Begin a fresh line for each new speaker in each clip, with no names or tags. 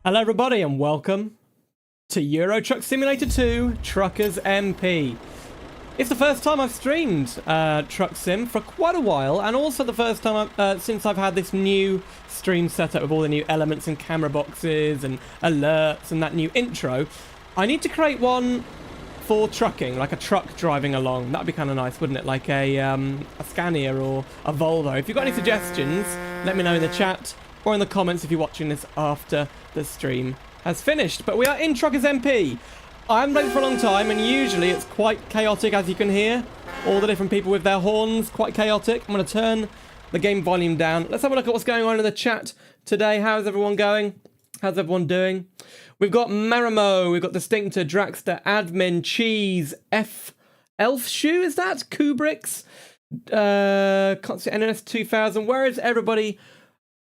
Hello everybody and welcome to Euro Truck Simulator 2 TruckersMP. It's the first time I've streamed Truck Sim for quite a while, and also the first time since I've had this new stream setup with all the new elements and camera boxes and alerts and that new intro. I need to create one for trucking, like a truck driving along. That'd be kind of nice, wouldn't it? Like a Scania or a Volvo. If you've got any suggestions, let me know in the chat or in the comments if you're watching this after the stream has finished. But we are in TruckersMP. I haven't played for a long time, and usually it's quite chaotic, as you can hear. All the different people with their horns, quite chaotic. I'm going to turn the game volume down. Let's have a look at what's going on in the chat today. How's everyone going? How's everyone doing? We've got Marimo, we've got Distinctor, Draxter, Admin, Cheese, Elfshoe, is that? Kubricks, NNS 2000. Where is everybody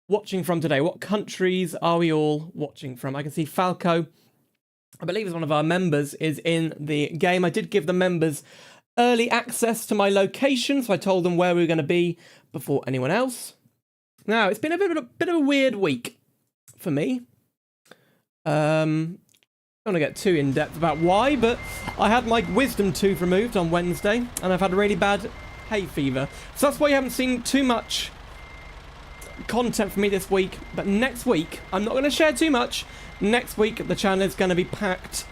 watching from today? What countries are we all watching from? I can see Falco, I believe is one of our members, is in the game. I did give the members early access to my location, so I told them where we were going to be before anyone else. Now, it's been a bit of a weird week for me. I don't want to get too in-depth about why, but I had my wisdom tooth removed on Wednesday, and I've had a really bad hay fever. So that's why you haven't seen too much content from me this week. But next week, I'm not going to share too much. Next week, the channel is going to be packed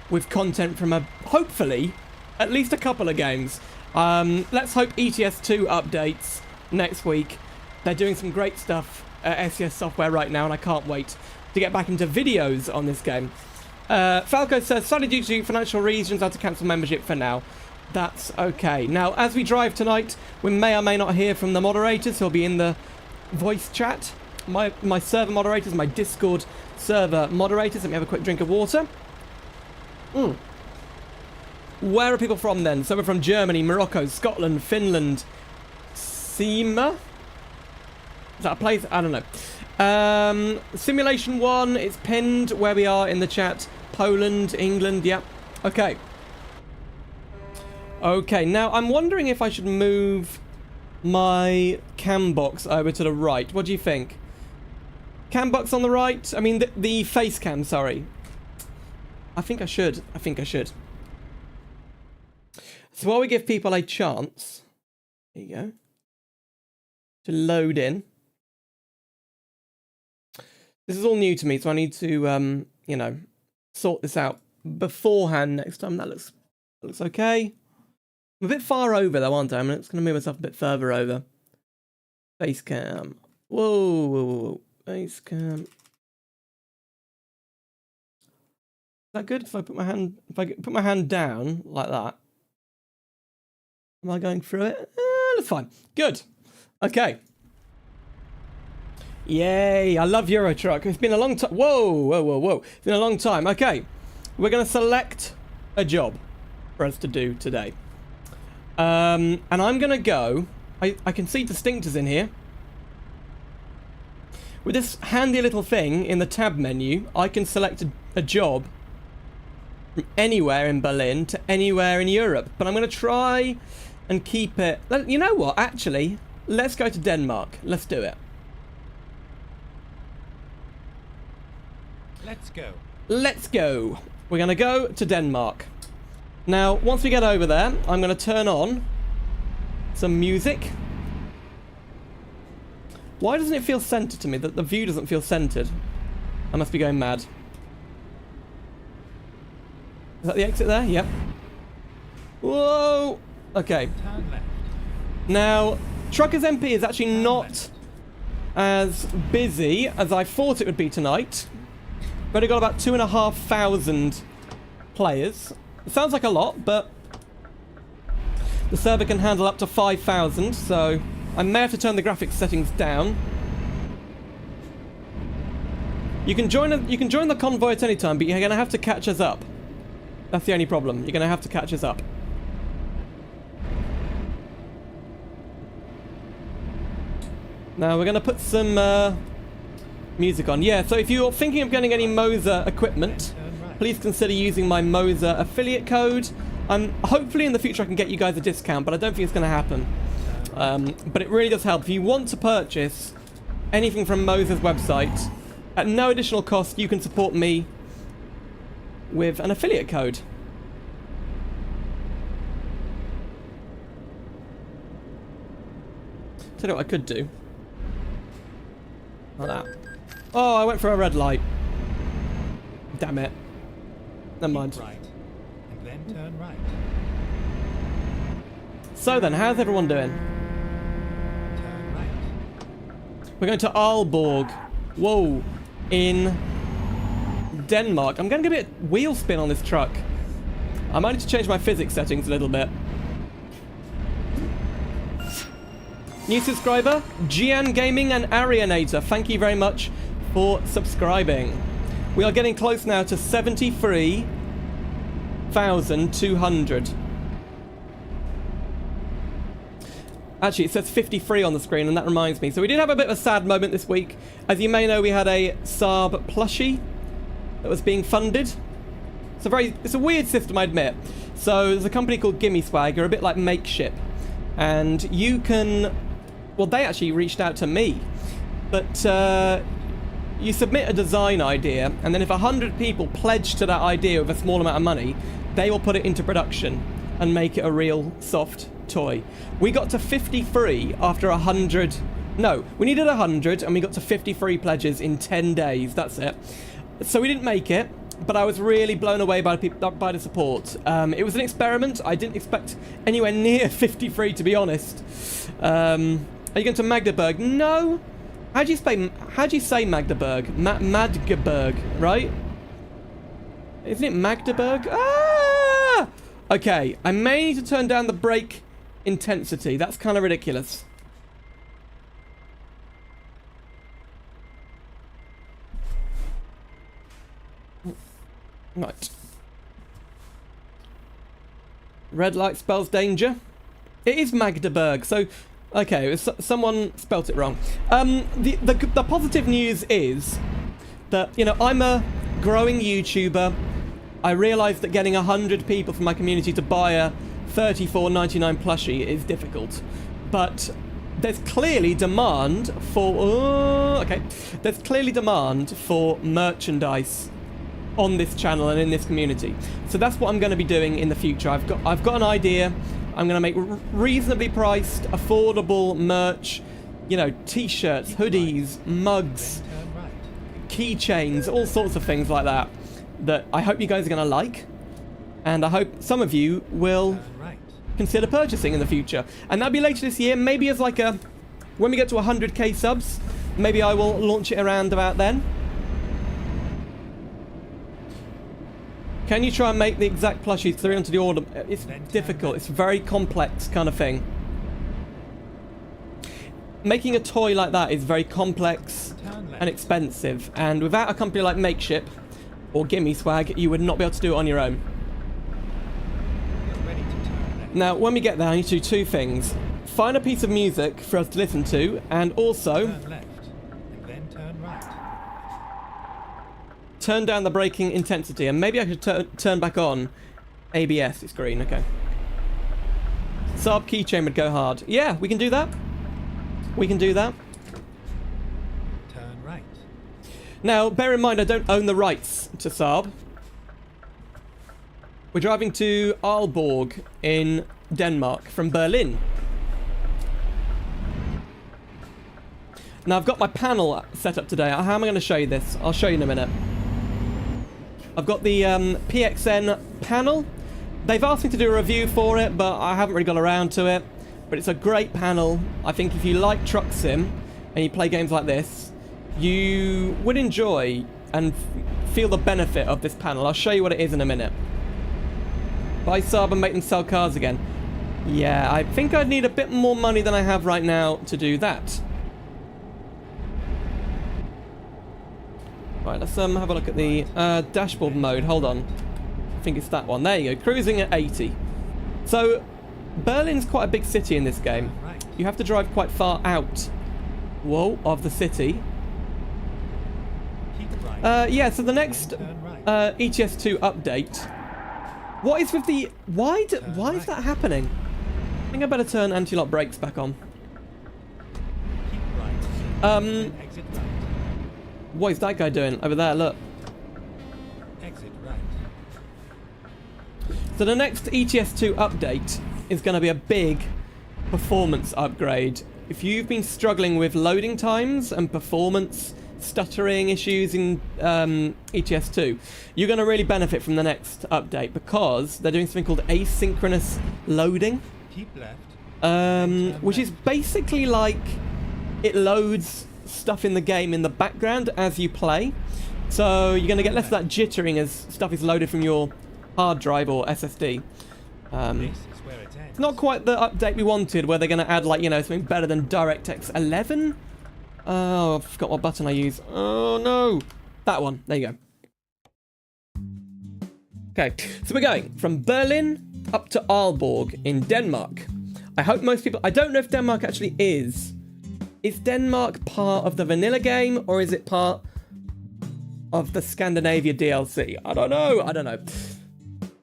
with content from hopefully at least a couple of games. Let's hope ETS2 updates next week. They're doing some great stuff at SES Software right now, and I can't wait to get back into videos on this game. Falco says, sadly due to financial reasons, I had to cancel membership for now. That's okay. Now, as we drive tonight, we may or may not hear from the moderators who'll be in the voice chat. My server moderators, my Discord server moderators. Let me have a quick drink of water. Where are people from then? So we're from Germany, Morocco, Scotland, Finland, Sima? Is that a place? I don't know. Simulation 1, it's pinned where we are in the chat. Poland, England, yep. Okay. Okay, now I'm wondering if I should move my cam box over to the right. What do you think? Cam box on the right? I mean, the face cam, sorry. I think I should. So while we give people a chance, here you go, to load in. This is all new to me, so I need to, you know, sort this out beforehand next time. That looks okay. I'm a bit far over though, aren't I? I'm just going to move myself a bit further over. Face cam. Whoa. Face cam. Is that good? If I put my hand down like that. Am I going through it? That's fine. Good. Okay. Yay, I love Euro Truck. It's been a long time. Whoa. It's been a long time. Okay, we're going to select a job for us to do today. And I'm going to go... I can see Distinctors in here. With this handy little thing in the tab menu, I can select a job from anywhere in Berlin to anywhere in Europe. But I'm going to try and keep it... You know what? Actually, let's go to Denmark. Let's do it. Let's go. We're going to go to Denmark. Now, once we get over there, I'm going to turn on some music. Why doesn't it feel centered to me? The view doesn't feel centered. I must be going mad. Is that the exit there? Yep. Whoa. Okay. Now, TruckersMP is actually not as busy as I thought it would be tonight. We've only got about 2,500 players. It sounds like a lot, but the server can handle up to 5,000, so I may have to turn the graphics settings down. You can join the convoy at any time, but you're going to have to catch us up. That's the only problem. You're going to have to catch us up. Now we're going to put some music on. Yeah, so if you're thinking of getting any Moser equipment, please consider using my Moser affiliate code. Hopefully in the future I can get you guys a discount, but I don't think it's going to happen. But it really does help. If you want to purchase anything from Moser's website, At no additional cost, you can support me with an affiliate code. Tell you what I could do. Like that. Oh, I went for a red light. Damn it. Never mind.
Right, and then turn right.
So then, how's everyone doing?
Turn right.
We're going to Alborg. Whoa. In Denmark. I'm going to get a bit wheel spin on this truck. I might need to change my physics settings a little bit. New subscriber, Gian Gaming and Arianator. Thank you very much for subscribing. We are getting close now to 73,200. Actually, it says 53 on the screen, and that reminds me. So we did have a bit of a sad moment this week. As you may know, we had a Saab plushie that was being funded. It's a weird system, I admit. So there's a company called Gimme Swag, who are a bit like Makeship. And you can... Well, they actually reached out to me. But you submit a design idea, and then if 100 people pledge to that idea with a small amount of money, they will put it into production and make it a real soft toy. We got to 53 after 100... No, we needed 100, and we got to 53 pledges in 10 days. That's it. So we didn't make it, but I was really blown away by the support. It was an experiment. I didn't expect anywhere near 53, to be honest. Are you going to Magdeburg? No. How do you say Magdeburg? Magdeburg, right? Isn't it Magdeburg? Ah! Okay, I may need to turn down the brake intensity. That's kind of ridiculous. Right. Red light spells danger. It is Magdeburg, so... Okay, someone spelt it wrong. The positive news is that, you know, I'm a growing YouTuber. I realised that getting 100 people from my community to buy a $34.99 plushie is difficult. But there's clearly demand for... There's clearly demand for merchandise on this channel and in this community. So that's what I'm going to be doing in the future. I've got an idea. I'm going to make reasonably priced, affordable merch, you know, t-shirts, hoodies, mugs, keychains, all sorts of things like that, that I hope you guys are going to like, and I hope some of you will consider purchasing in the future. And that'll be later this year, maybe as like a, when we get to 100k subs, maybe I will launch it around about then. Can you try and make the exact plushies 3 onto the order? It's difficult. It's a very complex kind of thing. Making a toy like that is very complex and expensive. And without a company like Makeship or Gimme Swag, you would not be able to do it on your own. Now, when we get there, I need to do two things. Find a piece of music for us to listen to, and also... turn down the braking intensity, and maybe I should turn back on ABS. It's green, okay. Saab keychain would go hard. Yeah, we can do that. We can do that.
Turn right.
Now, bear in mind, I don't own the rights to Saab. We're driving to Alborg in Denmark from Berlin. Now, I've got my panel set up today. How am I going to show you this? I'll show you in a minute. I've got the PXN panel. They've asked me to do a review for it, but I haven't really got around to it. But it's a great panel. I think if you like truck sim and you play games like this, you would enjoy and feel the benefit of this panel. I'll show you what it is in a minute. Buy Saab and make them sell cars again. Yeah, I think I'd need a bit more money than I have right now to do that. Right, let's have a look at the dashboard mode. Hold on. I think it's that one. There you go. Cruising at 80. So, Berlin's quite a big city in this game. You have to drive quite far out, of the city. Yeah, so the next ETS2 update. What is with the... Why is that happening? I think I better turn anti-lock brakes back on. What is that guy doing over there? Look.
Exit right.
So the next ETS2 update is going to be a big performance upgrade. If you've been struggling with loading times and performance stuttering issues in ETS2, you're going to really benefit from the next update because they're doing something called asynchronous loading.
Keep left.
Which is basically like it loads stuff in the game in the background as you play. So you're going to get less of that jittering as stuff is loaded from your hard drive or SSD.
This is where it ends.
It's not quite the update we wanted, where they're going to add, like, you know, something better than DirectX 11. Oh, I forgot what button I use. Oh, no. That one. There you go. Okay, so we're going from Berlin up to Alborg in Denmark. I hope most people... I don't know if Denmark actually is. Is Denmark part of the vanilla game, or is it part of the Scandinavia DLC? I don't know. I don't know.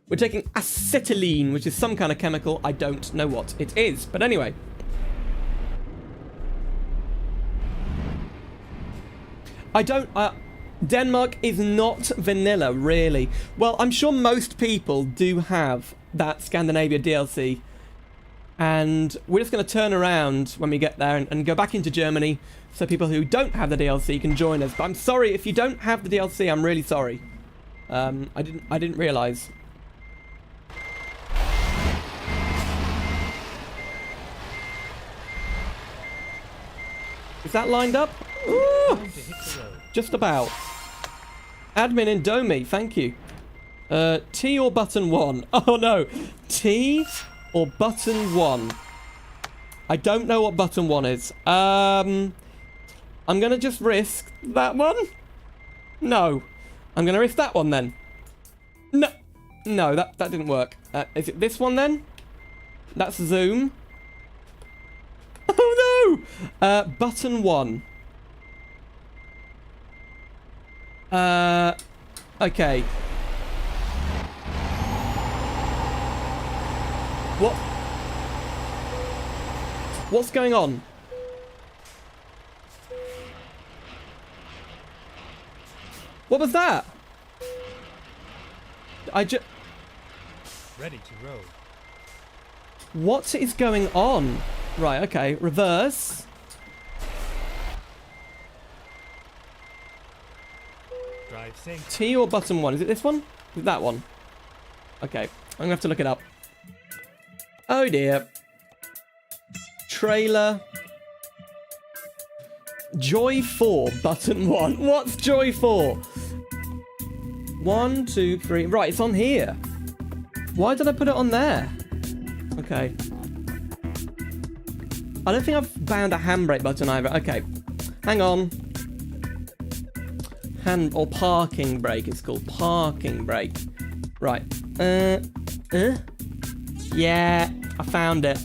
We're taking acetylene, which is some kind of chemical. I don't know what it is. But anyway. Denmark is not vanilla, really. Well, I'm sure most people do have that Scandinavia DLC. And we're just going to turn around when we get there and go back into Germany so people who don't have the DLC can join us. But I'm sorry, if you don't have the DLC, I'm really sorry. I didn't realise. Is that lined up? Ooh, just about. Admin in Domi, thank you. T or button 1? Oh no. T or button 1? I don't know what button 1 is. I'm gonna just risk that one. No. I'm gonna risk that one then. No. No, that didn't work. Is it this one then? That's zoom. Oh no! Button 1. Okay. What's going on? What was that?
Ready to roll.
What is going on? Right, okay. Reverse.
Drive sync.
T or button 1? Is it this one? Is it that one? Okay. I'm gonna have to look it up. Oh dear. Trailer. Joy 4, button 1. What's Joy 4? 1, 2, 3. Right, it's on here. Why did I put it on there? Okay. I don't think I've found a handbrake button either. Okay. Hang on. Or parking brake, it's called. Parking brake. Right. Yeah, I found it.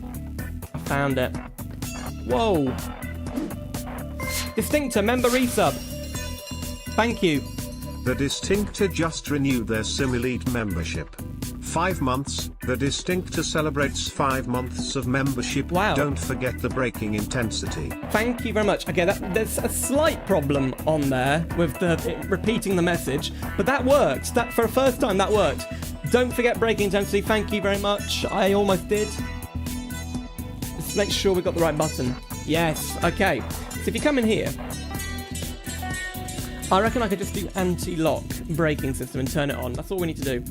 I found it. Whoa. Distinctor, member resub. Thank you.
The Distinctor just renewed their Simulate membership. 5 months, the Distinctor celebrates 5 months of membership.
Wow.
Don't forget the braking intensity.
Thank you very much. Okay, there's a slight problem on there with repeating the message, but that worked. That, for a first time, that worked. Don't forget braking intensity. Thank you very much. I almost did. Let's make sure we got the right button. Yes. Okay. So if you come in here, I reckon I could just do anti-lock braking system and turn it on. That's all we need to do.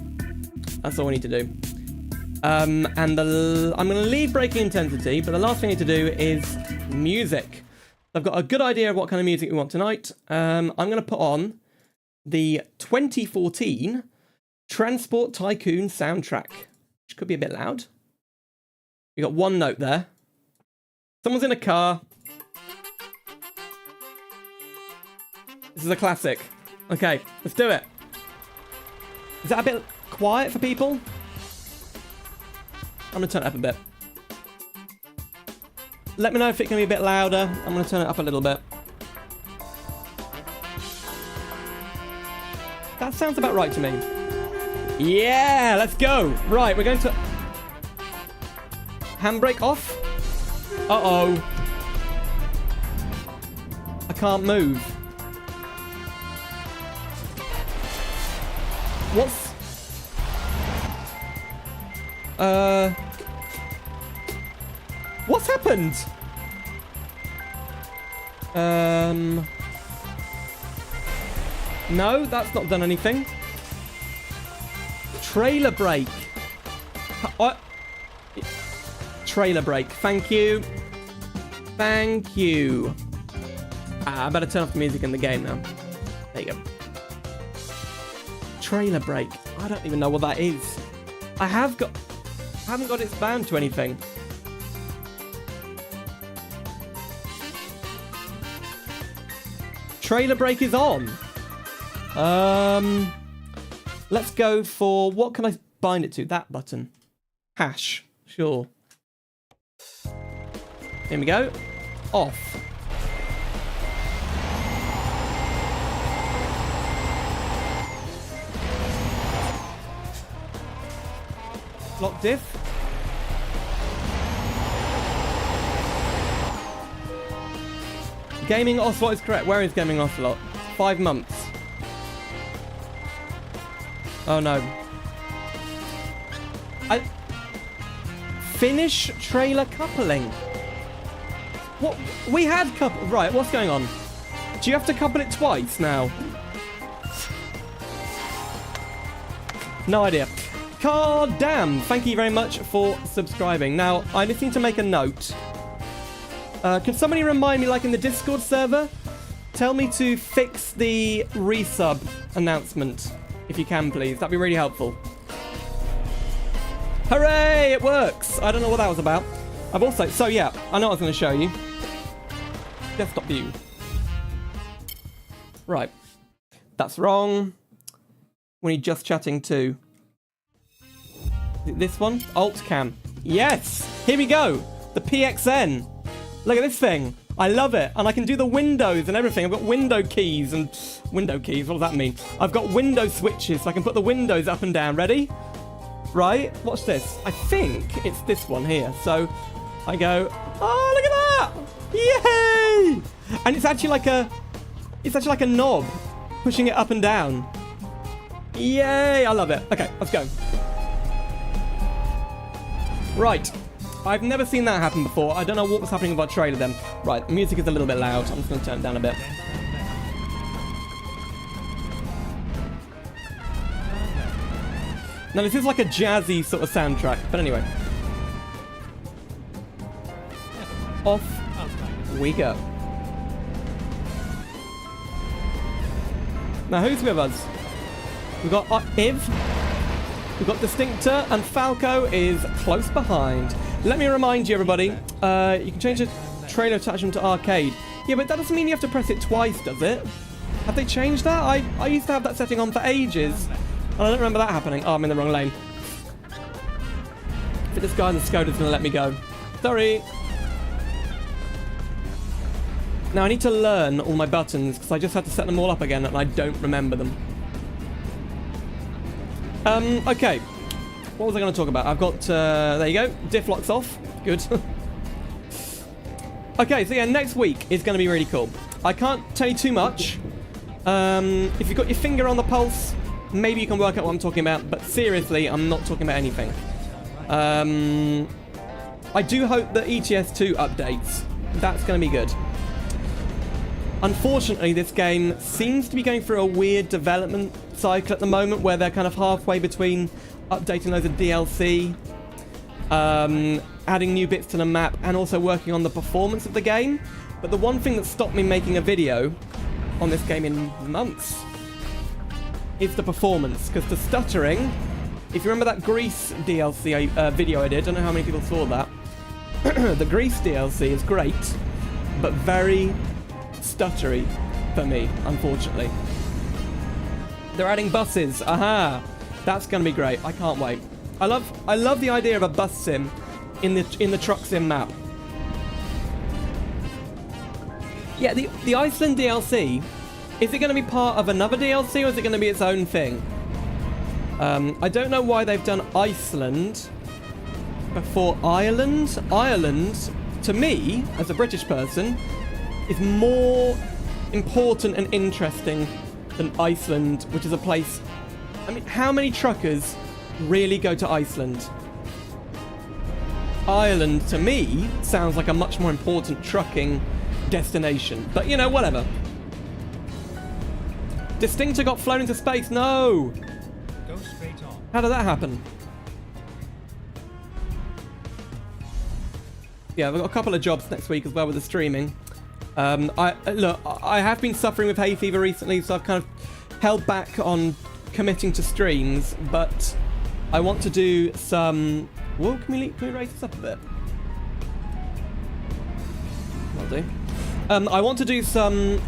That's all we need to do. I'm going to leave braking intensity, but the last thing I need to do is music. I've got a good idea of what kind of music we want tonight. I'm going to put on the 2014 Transport Tycoon soundtrack, which could be a bit loud. We got one note there. Someone's in a car. This is a classic. Okay, let's do it. Is that a bit quiet for people? I'm going to turn it up a bit. Let me know if it can be a bit louder. I'm going to turn it up a little bit. That sounds about right to me. Yeah, let's go. Right, we're going to... Handbrake off. Uh-oh. I can't move. What's... What's happened? No, that's not done anything. Trailer brake. Trailer brake. Thank you. Thank you. I better turn off the music in the game now. There you go. Trailer brake. I don't even know what that is. I haven't got it bound to anything. Trailer brake is on. Let's go for, what can I bind it to? That button. Hash. Sure. Here we go. Off. Lock diff. Gaming Ocelot is correct. Where is Gaming Ocelot? 5 months. Oh no. Finish trailer coupling. What? We had couple. Right, what's going on? Do you have to couple it twice now? No idea. God damn. Thank you very much for subscribing. Now, I just need to make a note. Can somebody remind me, like in the Discord server, tell me to fix the resub announcement, if you can, please. That'd be really helpful. Hooray! It works! I don't know what that was about. I've also... So, yeah, I know what I was going to show you. Desktop view. Right. That's wrong. We need just chatting too. Is it this one? Alt cam. Yes! Here we go! The PXN. Look at this thing. I love it. And I can do the windows and everything. I've got window keys and... Window keys? What does that mean? I've got window switches, so I can put the windows up and down. Ready? Right? Watch this. I think it's this one here. So I go... Oh, look at that! Yay! And it's actually like a... It's actually like a knob. Pushing it up and down. Yay! I love it. Okay, let's go. Right. I've never seen that happen before. I don't know what was happening with our trailer then. Right, the music is a little bit loud. I'm just going to turn it down a bit. Now, this is like a jazzy sort of soundtrack. But anyway. Off we go. Now, who's with us? We've got Iv. We've got Distinctor. And Falco is close behind. Let me remind you, everybody, you can change the trailer attachment to arcade. Yeah, but that doesn't mean you have to press it twice, does it? Have they changed that? I used to have that setting on for ages, and I don't remember that happening. Oh, I'm in the wrong lane. I think this guy in the Skoda's going to let me go. Sorry. Now, I need to learn all my buttons, because I just had to set them all up again, and I don't remember them. Okay. What was I going to talk about? I've got, there you go, diff locks off. Good. Okay, so yeah, next week is going to be really cool. I can't tell you too much. If you've got your finger on the pulse, maybe you can work out what I'm talking about, but seriously, I'm not talking about anything. I do hope that ETS2 updates. That's going to be good. Unfortunately, this game seems to be going through a weird development cycle at the moment, where they're kind of halfway between updating loads of DLC, adding new bits to the map, and also working on the performance of the game. But the one thing that stopped me making a video on this game in months is the performance, because the stuttering, if you remember that Grease DLC video I did, I don't know how many people saw that. The Grease DLC is great, but very stuttery for me, unfortunately. They're adding buses. Aha! That's going to be great. I can't wait. I love the idea of a bus sim in the truck sim map. Yeah, the Iceland DLC, is it going to be part of another DLC, or is it going to be its own thing? I don't know why they've done Iceland before Ireland. Ireland, to me, as a British person, is more important and interesting than Iceland, which is a place I mean, how many truckers really go to Iceland? Ireland, to me, sounds like a much more important trucking destination. But, you know, whatever. Distinctor got flown into space. No!
Go straight on.
How did that happen? Yeah, we've got a couple of jobs next week as well with the streaming. I have been suffering with hay fever recently, so I've kind of held back on committing to streams, but I want to do some... Whoa, can we raise this up a bit? That'll do. I want to do some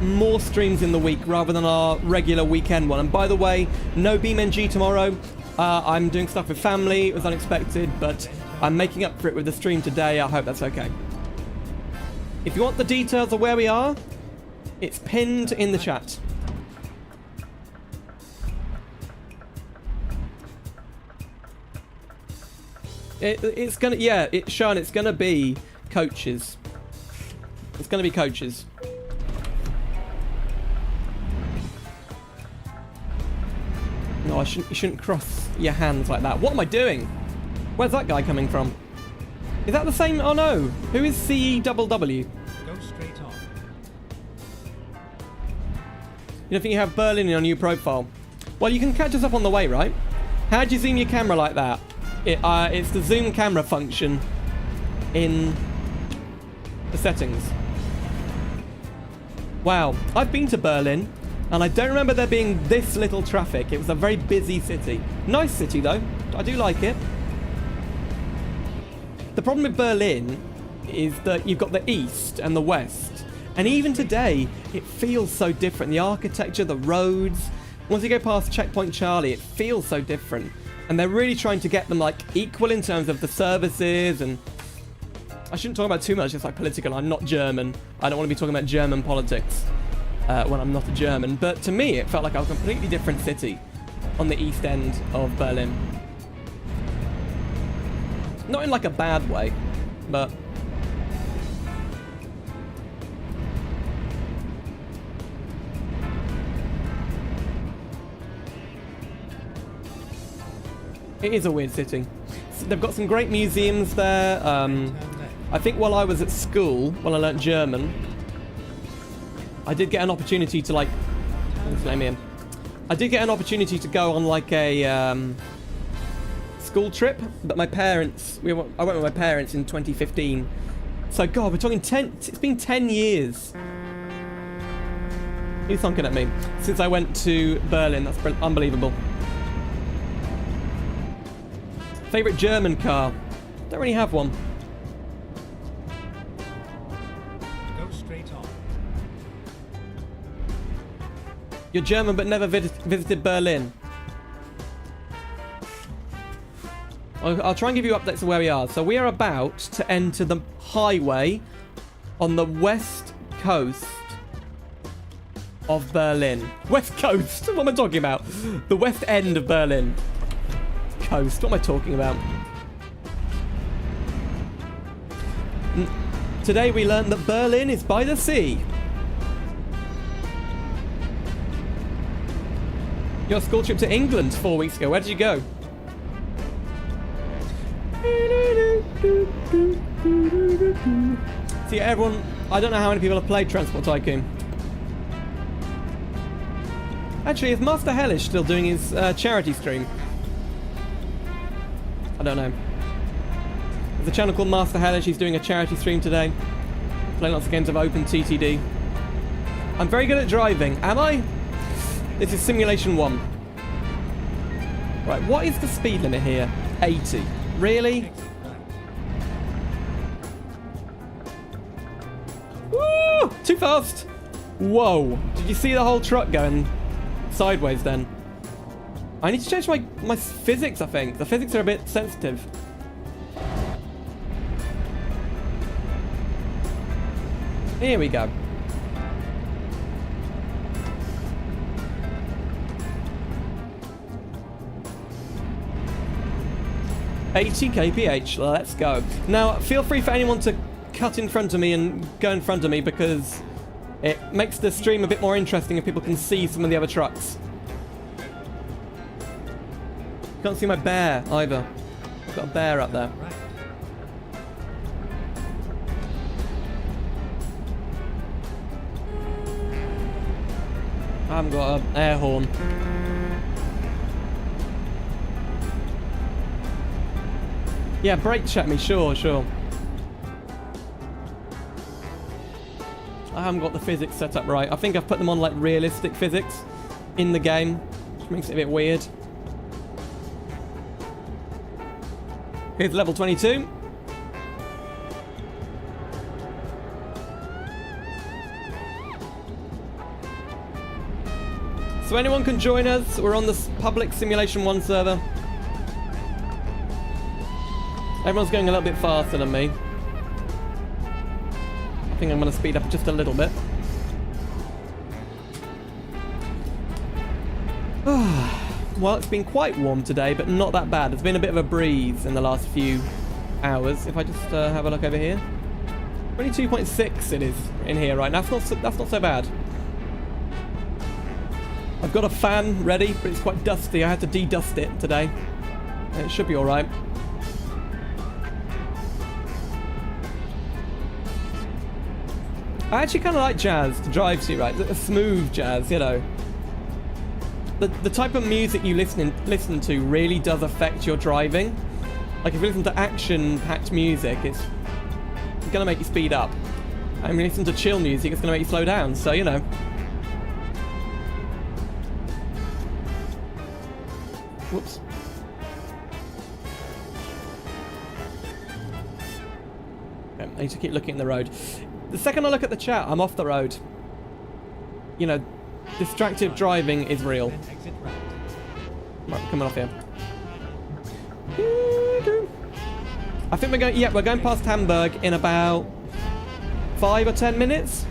more streams in the week rather than our regular weekend one. And by the way, no BeamMP tomorrow. I'm doing stuff with family. It was unexpected, but I'm making up for it with the stream today. I hope that's okay. If you want the details of where we are, it's pinned in the chat. It's gonna, yeah, Sean, it's gonna be coaches. It's gonna be coaches. No, you shouldn't cross your hands like that. What am I doing? Where's that guy coming from? Is that the same? Oh no. Who is CEWW?
Go straight on.
You don't think you have Berlin in your new profile? Well, you can catch us up on the way, right? How do you zoom your camera like that? It's the zoom camera function in the settings. Wow, I've been to Berlin, and I don't remember there being this little traffic. It was a very busy city. Nice city, though. I do like it. The problem with Berlin is that you've got the east and the west. And even today, it feels so different. The architecture, the roads. Once you go past Checkpoint Charlie, it feels so different. And they're really trying to get them, like, equal in terms of the services. And I shouldn't talk about too much. It's like political. I'm not German. I don't want to be talking about German politics when I'm not a German. But to me, it felt like a completely different city on the east end of Berlin. Not in like a bad way, but... It is a weird city. So they've got some great museums there. I think while I was at school, when I learnt German, I did get an opportunity to, like... What's his name here? I did get an opportunity to go on like a school trip, but my parents... I went with my parents in 2015. So, God, we're talking 10... It's been 10 years. He's honking at me. Since I went to Berlin. That's unbelievable. Favorite German car? Don't really have one.
Go straight on.
You're German but never visited Berlin. I'll try and give you updates of where we are. So we are about to enter the highway on the west coast of Berlin. West coast? What am I talking about? The west end of Berlin. Coast. What am I talking about? Today we learned that Berlin is by the sea. Your school trip to England 4 weeks ago. Where did you go? See, everyone... I don't know how many people have played Transport Tycoon. Actually, is Master Hellish still doing his charity stream? I don't know. There's a channel called Master Hellish. He's doing a charity stream today. Playing lots of games of OpenTTD. I'm very good at driving. Am I? This is Simulation 1. Right, what is the speed limit here? 80. Really? Woo! Too fast! Whoa. Did you see the whole truck going sideways then? I need to change my physics, I think. The physics are a bit sensitive. Here we go. $80 kph. Let's go. Now, feel free for anyone to cut in front of me and go in front of me because it makes the stream a bit more interesting if people can see some of the other trucks. Can't see my bear either. I've got a bear up there.
Right.
I haven't got an air horn. Yeah, brake check me, sure. I haven't got the physics set up right. I think I've put them on like realistic physics in the game, which makes it a bit weird. Here's level 22. So anyone can join us. We're on the public Simulation 1 server. Everyone's going a little bit faster than me. I think I'm going to speed up just a little bit. Well, it's been quite warm today, but not that bad. There's been a bit of a breeze in the last few hours. If I just have a look over here. 22.6 it is in here right now. That's not so bad. I've got a fan ready, but it's quite dusty. I had to de-dust it today. It should be alright. I actually kind of like jazz to drive to, right? A smooth jazz, you know. The type of music you listen to really does affect your driving. Like if you listen to action-packed music, it's going to make you speed up. And when you listen to chill music, it's going to make you slow down. So, you know. Whoops. Okay, I need to keep looking at the road. The second I look at the chat, I'm off the road. You know, distracted driving is real.
Then exit right.
Right, coming off here. I think we're going past Hamburg in about 5 or 10 minutes.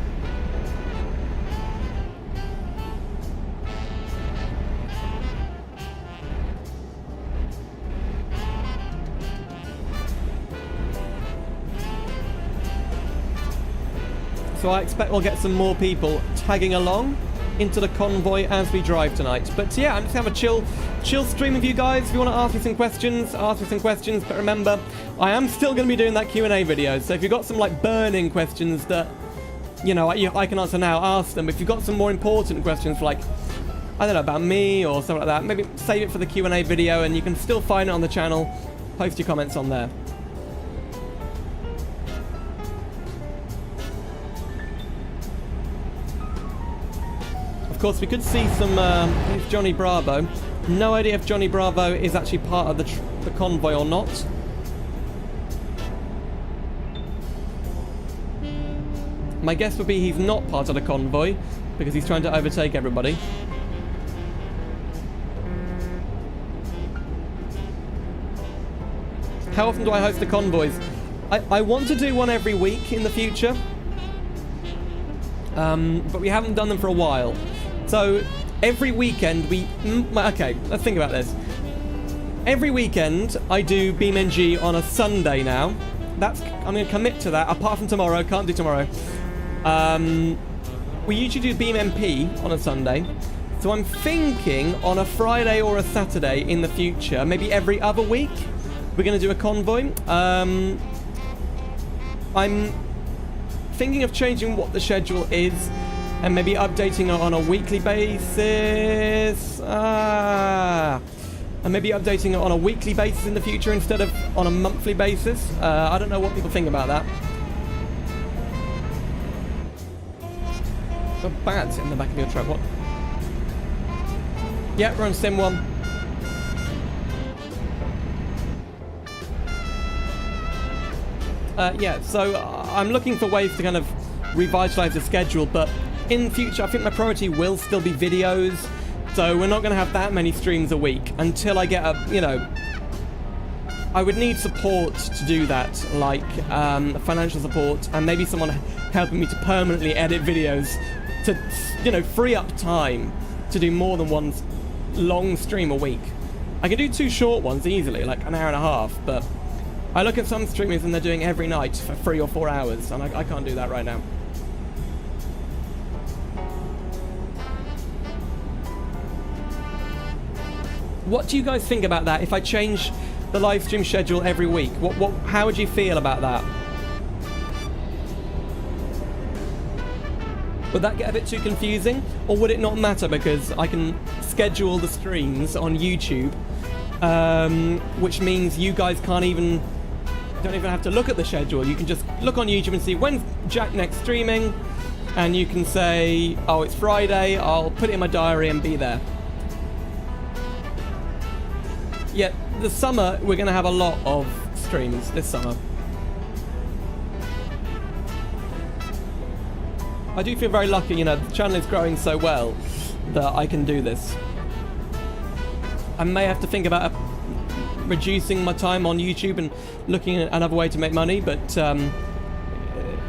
So I expect we'll get some more people tagging along into the convoy as we drive tonight. But yeah, I'm just gonna have a chill stream with you guys. If you want to ask me some questions, ask me some questions. But remember, I am still going to be doing that Q&A video. So if you've got some like burning questions that, you know, I can answer now, ask them. If you've got some more important questions like, I don't know, about me or something like that, maybe save it for the Q&A video and you can still find it on the channel. Post your comments on there. Of course, we could see some Johnny Bravo. No idea if Johnny Bravo is actually part of the convoy or not. My guess would be he's not part of the convoy because he's trying to overtake everybody. How often do I host the convoys? I want to do one every week in the future, but we haven't done them for a while. So every weekend okay, let's think about this. Every weekend I do BeamNG on a Sunday now. I'm going to commit to that. Apart from tomorrow, can't do tomorrow. We usually do BeamMP on a Sunday. So I'm thinking on a Friday or a Saturday in the future, maybe every other week, we're going to do a convoy. I'm thinking of changing what the schedule is and maybe updating it on a weekly basis. And maybe updating it on a weekly basis in the future instead of on a monthly basis. I don't know what people think about that. Got bats in the back of your truck, what? Yeah, we're on Sim 1. Yeah, so I'm looking for ways to kind of revitalize the schedule, but in future, I think my priority will still be videos. So we're not going to have that many streams a week until I get a, you know, I would need support to do that, like financial support and maybe someone helping me to permanently edit videos to, you know, free up time to do more than one long stream a week. I can do 2 short ones easily, like an hour and a half, but I look at some streamers and they're doing every night for 3 or 4 hours, and I can't do that right now. What do you guys think about that? If I change the live stream schedule every week, how would you feel about that? Would that get a bit too confusing, or would it not matter because I can schedule the streams on YouTube, which means you guys don't even have to look at the schedule. You can just look on YouTube and see when's Jack next streaming, and you can say, oh, it's Friday, I'll put it in my diary and be there. Yeah, the summer, we're going to have a lot of streams this summer. I do feel very lucky, you know, the channel is growing so well that I can do this. I may have to think about reducing my time on YouTube and looking at another way to make money, but,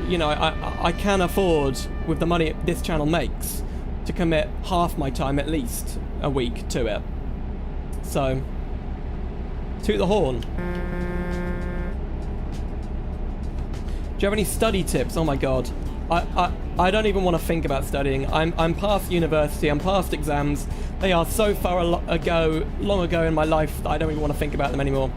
you know, I can afford, with the money this channel makes, to commit half my time at least a week to it. So, toot the horn. Do you have any study tips? Oh my god. I don't even want to think about studying. I'm past university, I'm past exams. They are so far long ago in my life that I don't even want to think about them anymore.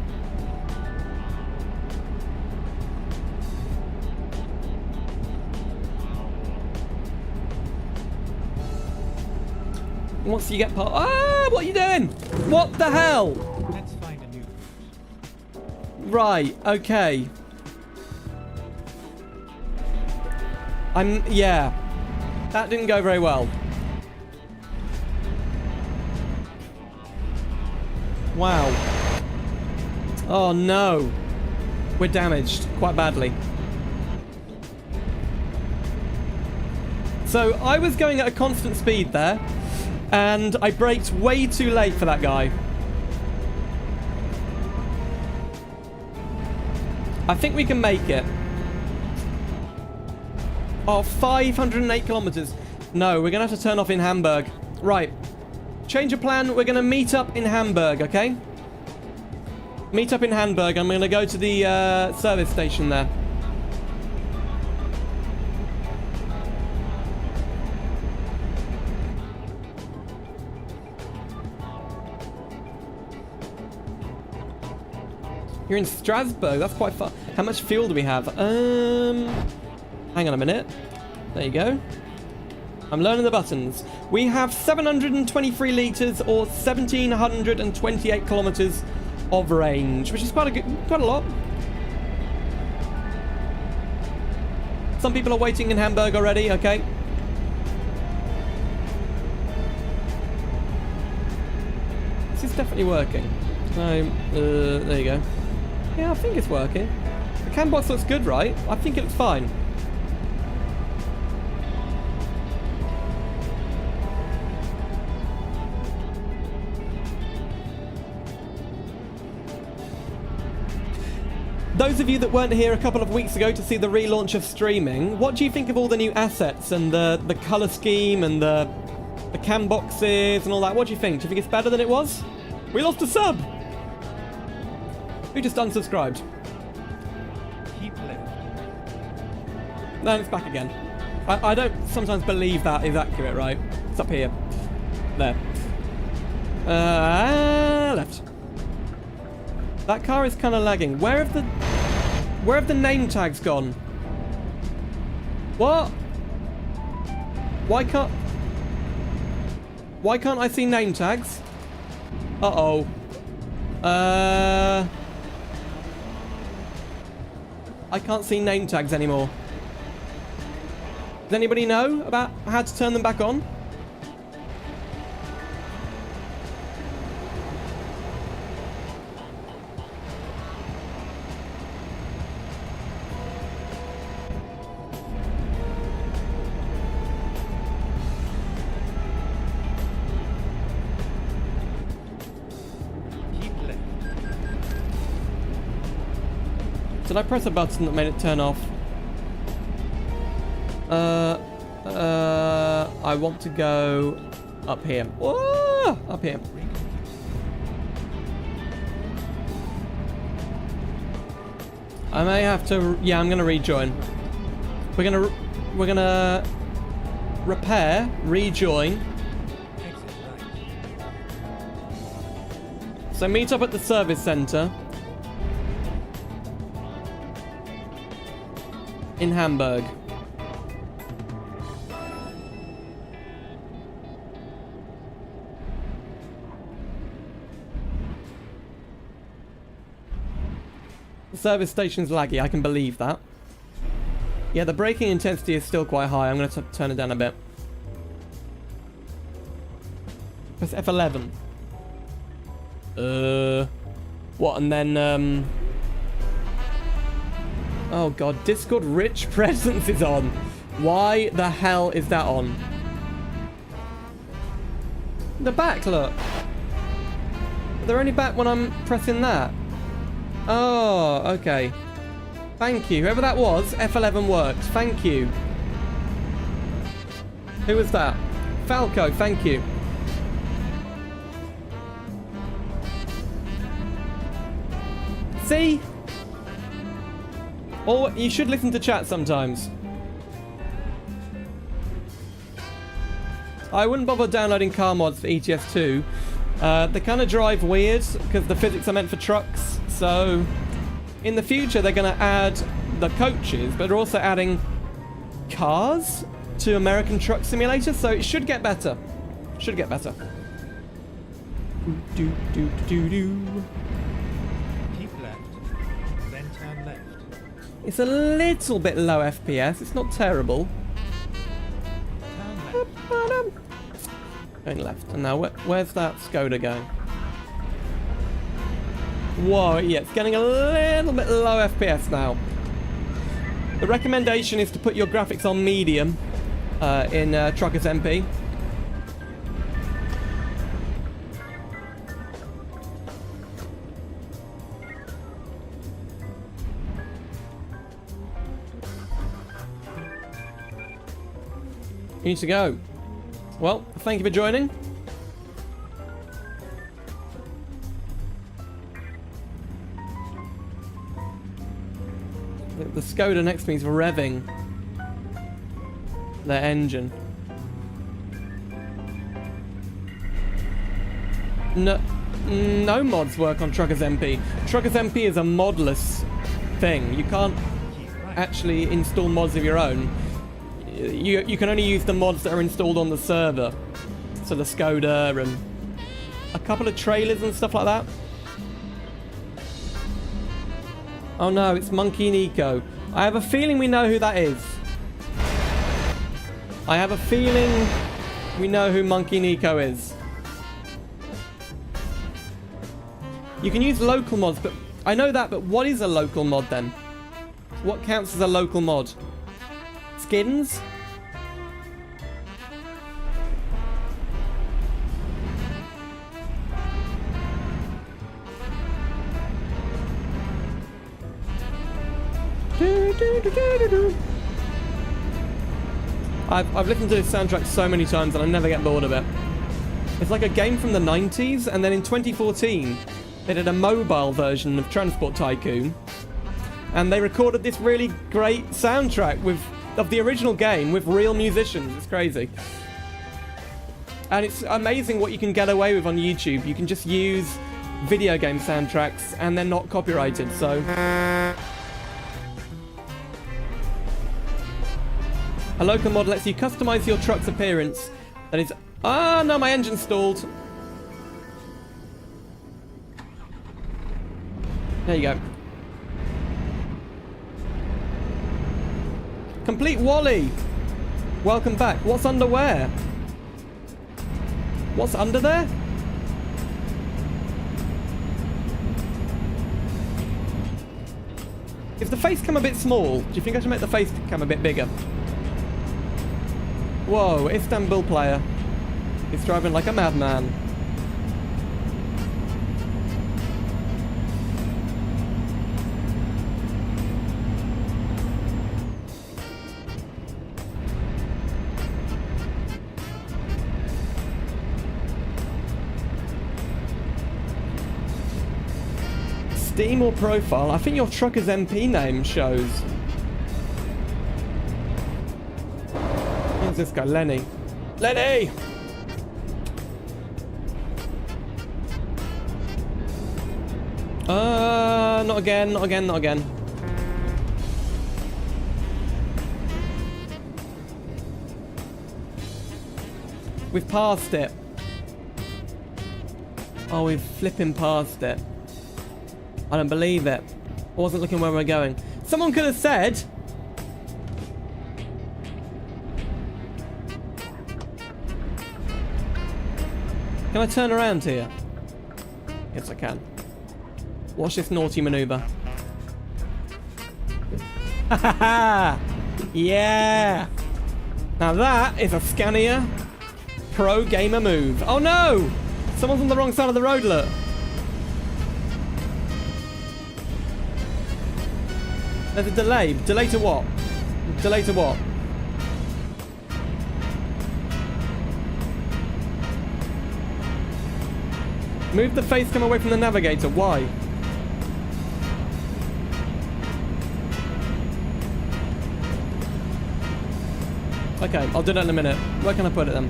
Once you get past... Ah! What are you doing? What the hell?
Let's find a new route.
Right, okay. Yeah. That didn't go very well. Wow. Oh no. We're damaged quite badly. So I was going at a constant speed there, and I braked way too late for that guy. I think we can make it. Oh, 508 kilometers. No, we're going to have to turn off in Hamburg. Right. Change of plan. We're going to meet up in Hamburg, okay? Meet up in Hamburg. I'm going to go to the service station there. You're in Strasbourg. That's quite far. How much fuel do we have? Hang on a minute. There you go. I'm learning the buttons. We have 723 litres or 1,728 kilometres of range, which is quite a lot. Some people are waiting in Hamburg already, okay. This is definitely working. So, there you go. Yeah, I think it's working. The CAN box looks good, right? I think it looks fine. Those of you that weren't here a couple of weeks ago to see the relaunch of streaming, what do you think of all the new assets and the colour scheme and the cam boxes and all that? What do you think? Do you think it's better than it was? We lost a sub! Who just unsubscribed?
Keep left.
No, it's back again. I don't sometimes believe that is accurate, right? It's up here. There. Left. That car is kind of lagging. Where have the name tags gone? What? Why can't I see name tags? Uh-oh. I can't see name tags anymore. Does anybody know about how to turn them back on? Did I press a button that made it turn off? I want to go up here. Whoa! Up here. I may have to. Yeah, I'm gonna rejoin. We're gonna repair, rejoin. So meet up at the service center in Hamburg. The service station's laggy, I can believe that. Yeah, the braking intensity is still quite high. I'm going to turn it down a bit. Press F11. What? And then, oh god, Discord Rich Presence is on. Why the hell is that on? The back, look. They're only back when I'm pressing that. Oh, okay. Thank you. Whoever that was, F11 works. Thank you. Who was that? Falco, thank you. See? Or you should listen to chat sometimes. I wouldn't bother downloading car mods for ETS2. They kind of drive weird because the physics are meant for trucks. So in the future, they're going to add the coaches, but they're also adding cars to American Truck Simulator. So it should get better. Should get better. Do, do, do, do.
Keep left, then turn left.
It's a little bit low FPS. It's not terrible.
Turn left.
Going left. And now, where's that Skoda going? Whoa, yeah, it's getting a little bit low FPS now. The recommendation is to put your graphics on medium in TruckersMP. You need to go. Well, thank you for joining. The Skoda next to me is revving their engine. No mods work on TruckersMP. TruckersMP is a modless thing. You can't actually install mods of your own. You can only use the mods that are installed on the server. So the Skoda and a couple of trailers and stuff like that. Oh no, it's Monkey Nico. I have a feeling we know who that is. I have a feeling we know who Monkey Nico is. You can use local mods, but I know that, but what is a local mod then? What counts as a local mod? Skins? I've listened to this soundtrack so many times and I never get bored of it. It's like a game from the 90s, and then in 2014 they did a mobile version of Transport Tycoon, and they recorded this really great soundtrack of the original game with real musicians. It's crazy. And it's amazing what you can get away with on YouTube. You can just use video game soundtracks and they're not copyrighted, so... A local mod lets you customize your truck's appearance. That is... Ah, no, my engine stalled. There you go. Complete Wally! Welcome back. What's under where? What's under there? If the face come a bit small, do you think I should make the face come a bit bigger? Whoa, Istanbul player. He's driving like a madman. Steam or profile? I think your TruckersMP name shows. Who's this guy? Lenny. Lenny! Not again, not again, not again. We've passed it. Oh, we've flipping passed it. I don't believe it. I wasn't looking where we're going. Someone could have said... Can I turn around here? Yes, I can. Watch this naughty maneuver. Ha ha ha! Yeah! Now that is a Scania Pro Gamer move. Oh no! Someone's on the wrong side of the road, look. There's a delay. Delay to what? Delay to what? Move the face cam away from the navigator. Why? Okay, I'll do that in a minute. Where can I put it then?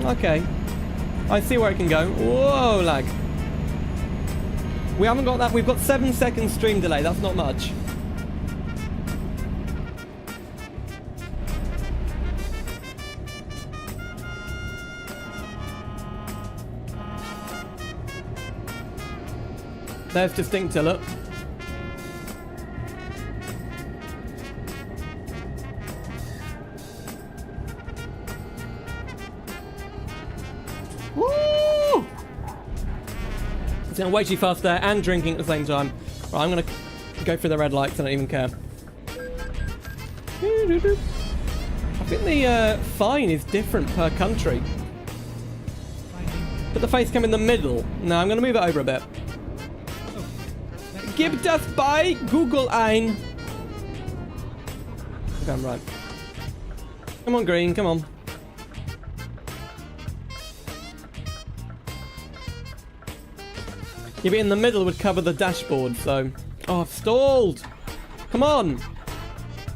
Okay. I see where it can go. Whoa, lag. We haven't got that. We've got 7 seconds stream delay. That's not much. There's Distinctor, look. Woo! It's going way too fast there and drinking at the same time. Right, I'm going to go through the red lights. I don't even care. I think the fine is different per country. Put the face cam in the middle. No, I'm going to move it over a bit. Gibt das bei Google ein. Okay, I'm right. Come on, green, come on. You'd be in the middle would cover the dashboard, so... Oh, I've stalled! Come on!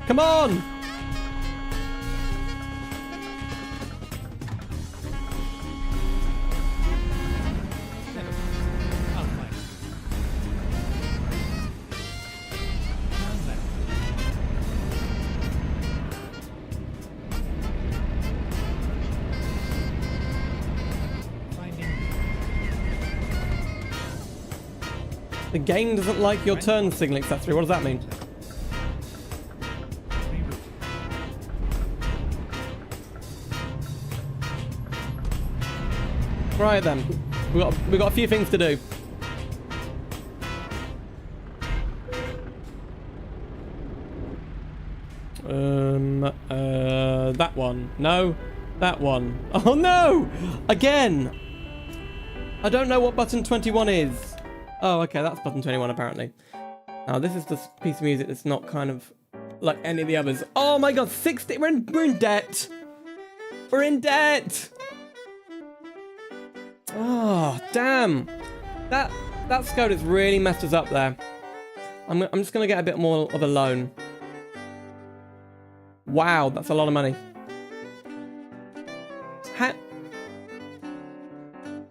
Come on! The game doesn't like your turn signaling accessory. What does that mean? Right then, we got a few things to do. That one. No, that one. Oh no! Again! I don't know what button 21 is. Oh, okay, that's button 21 apparently. Now this is the piece of music that's not kind of like any of the others. Oh my god, 60! We're in debt! We're in debt! Oh, damn! That SCOTUS really messed us up there. I'm just gonna get a bit more of a loan. Wow, that's a lot of money.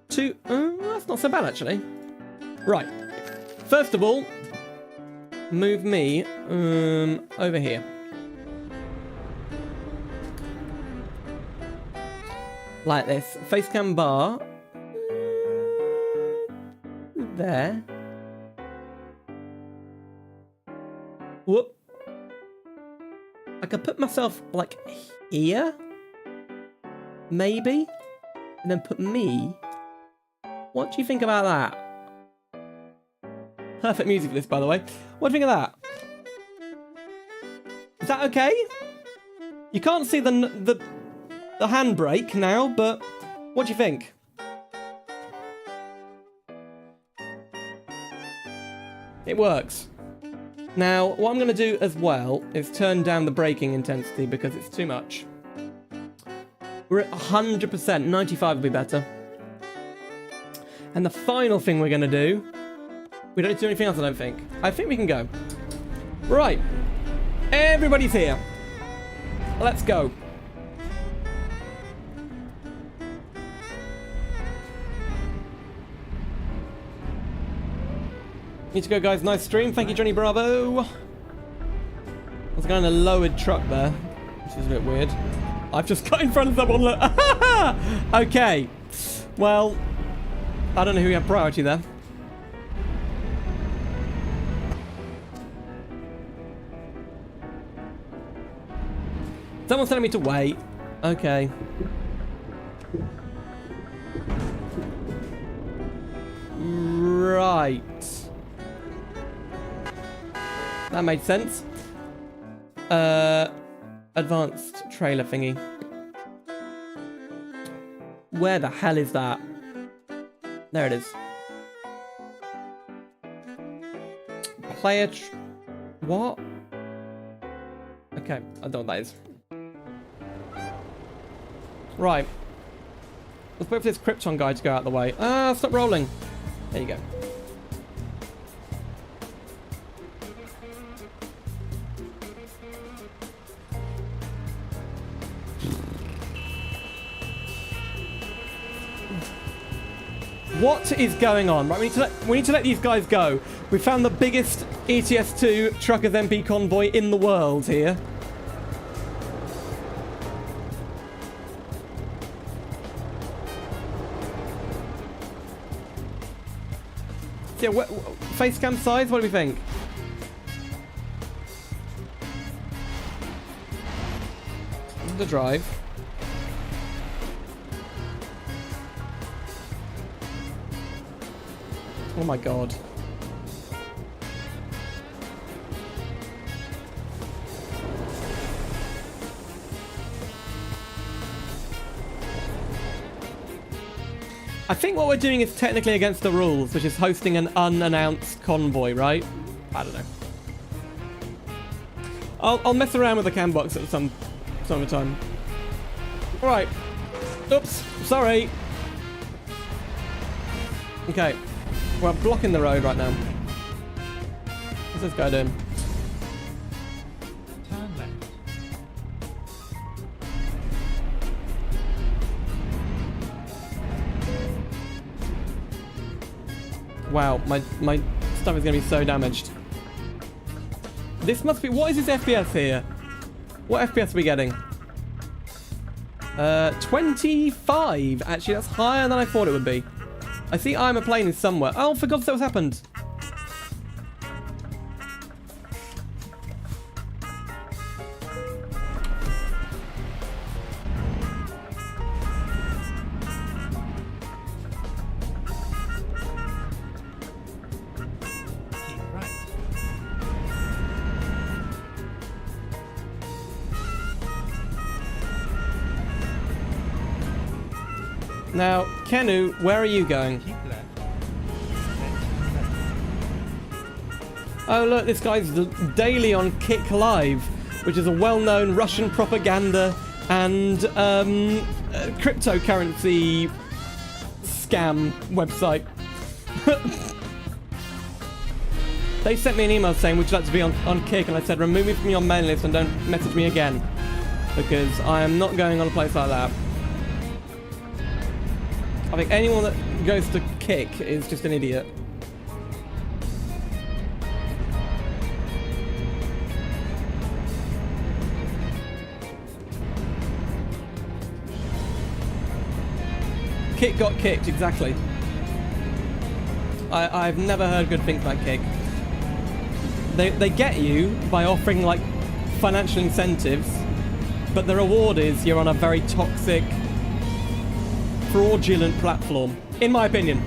That's not so bad actually. Right. First of all, move me over here. Like this. Facecam bar. There. Whoop. I could put myself like here. Maybe. And then put me. What do you think about that? Perfect music for this, by the way. What do you think of that? Is that okay? You can't see the handbrake now, but what do you think? It works. Now, what I'm going to do as well is turn down the braking intensity because it's too much. We're at 100%. 95 will be better. And the final thing we're going to do... We don't need to do anything else, I don't think. I think we can go. Right. Everybody's here. Let's go. Need to go, guys. Nice stream. Thank you, Johnny Bravo. I was going in a lowered truck there, which is a bit weird. I've just got in front of someone. Look. Okay. Well, I don't know who you have priority there. Someone's telling me to wait. Okay. Right. That made sense. Advanced trailer thingy. Where the hell is that? There it is. Player what? Okay, I don't know what that is. Right. Let's wait for this Krypton guy to go out of the way. Ah, stop rolling. There you go. What is going on? Right, we need to let these guys go. We found the biggest ETS2 TruckersMP convoy in the world here. Yeah, face cam size, what do we think? The drive. Oh my god. I think what we're doing is technically against the rules, which is hosting an unannounced convoy, right? I don't know. I'll mess around with the cam box at some other time. Alright. Oops. Sorry. Okay. We're blocking the road right now. What's this guy doing?
Turn left.
Wow, my stuff is going to be so damaged. This must be... What is his FPS here? What FPS are we getting? 25. Actually, that's higher than I thought it would be. I see I'm a plane is somewhere. Oh, for God's sake, what's happened?
Keep right.
Now, Kenu, where are you going?
Keep left. Then turn left.
Oh, look, this guy's daily on Kick Live, which is a well-known Russian propaganda and cryptocurrency scam website. They sent me an email saying, would you like to be on Kick? And I said, remove me from your mailing list and don't message me again, because I am not going on a place like that. I think anyone that goes to Kick is just an idiot. Kick got kicked, exactly. I've never heard good things about Kick. They get you by offering like financial incentives, but the reward is you're on a very toxic, fraudulent platform, in my opinion.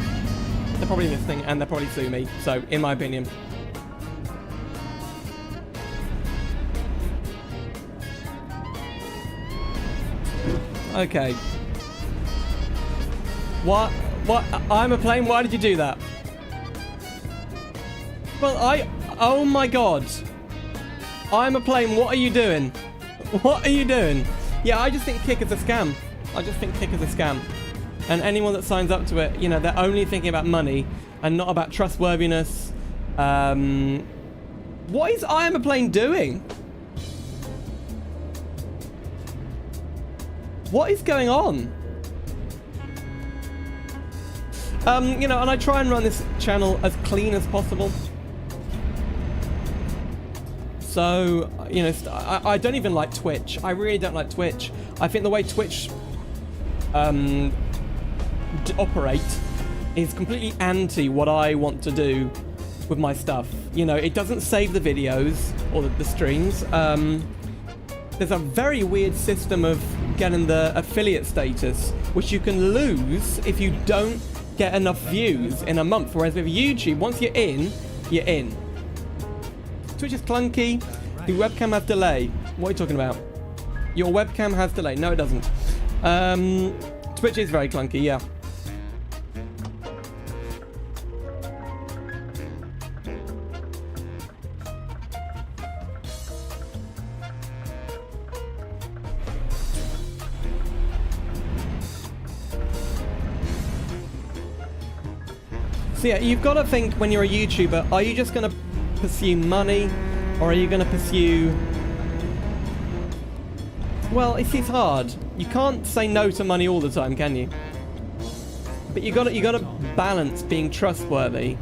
They're probably listening and they'll probably sue me, so in my opinion. Okay. What? I'm a plane? Why did you do that? Well, oh my god. I'm a plane, what are you doing? What are you doing? Yeah, I just think Kick is a scam. I just think Kick is a scam. And anyone that signs up to it, you know, they're only thinking about money and not about trustworthiness. What is I Am a Plane doing? What is going on? You know, and I try and run this channel as clean as possible. So, you know, I don't even like Twitch. I really don't like Twitch. I think the way Twitch operate is completely anti what I want to do with my stuff. You know, it doesn't save the videos or the streams. There's a very weird system of getting the affiliate status, which you can lose if you don't get enough views in a month. Whereas with YouTube, once you're in, you're in. Twitch is clunky. The webcam has delay. What are you talking about? Your webcam has delay. No, it doesn't. Twitch is very clunky, yeah. So yeah, you've got to think when you're a YouTuber, are you just going to pursue money, or are you going to pursue... Well, it's hard. You can't say no to money all the time, can you? But you got to balance being trustworthy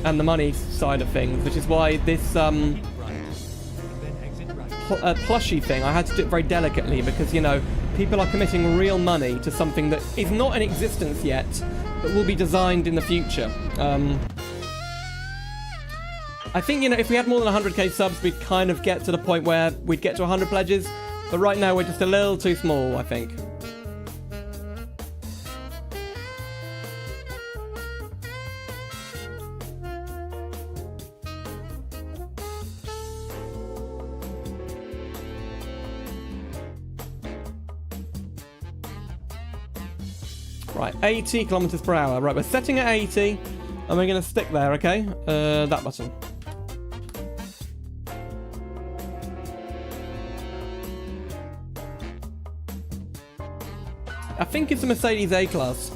and the money side of things, which is why this plushie thing, I had to do it very delicately because, you know, people are committing real money to something that is not in existence yet, but will be designed in the future. I think, you know, if we had more than 100k subs, we'd kind of get to the point where we'd get to 100 pledges. But right now, we're just a little too small, I think. Right, 80 kilometers per hour. Right, we're setting at 80, and we're going to stick there, okay? That button. I think it's a Mercedes A-Class.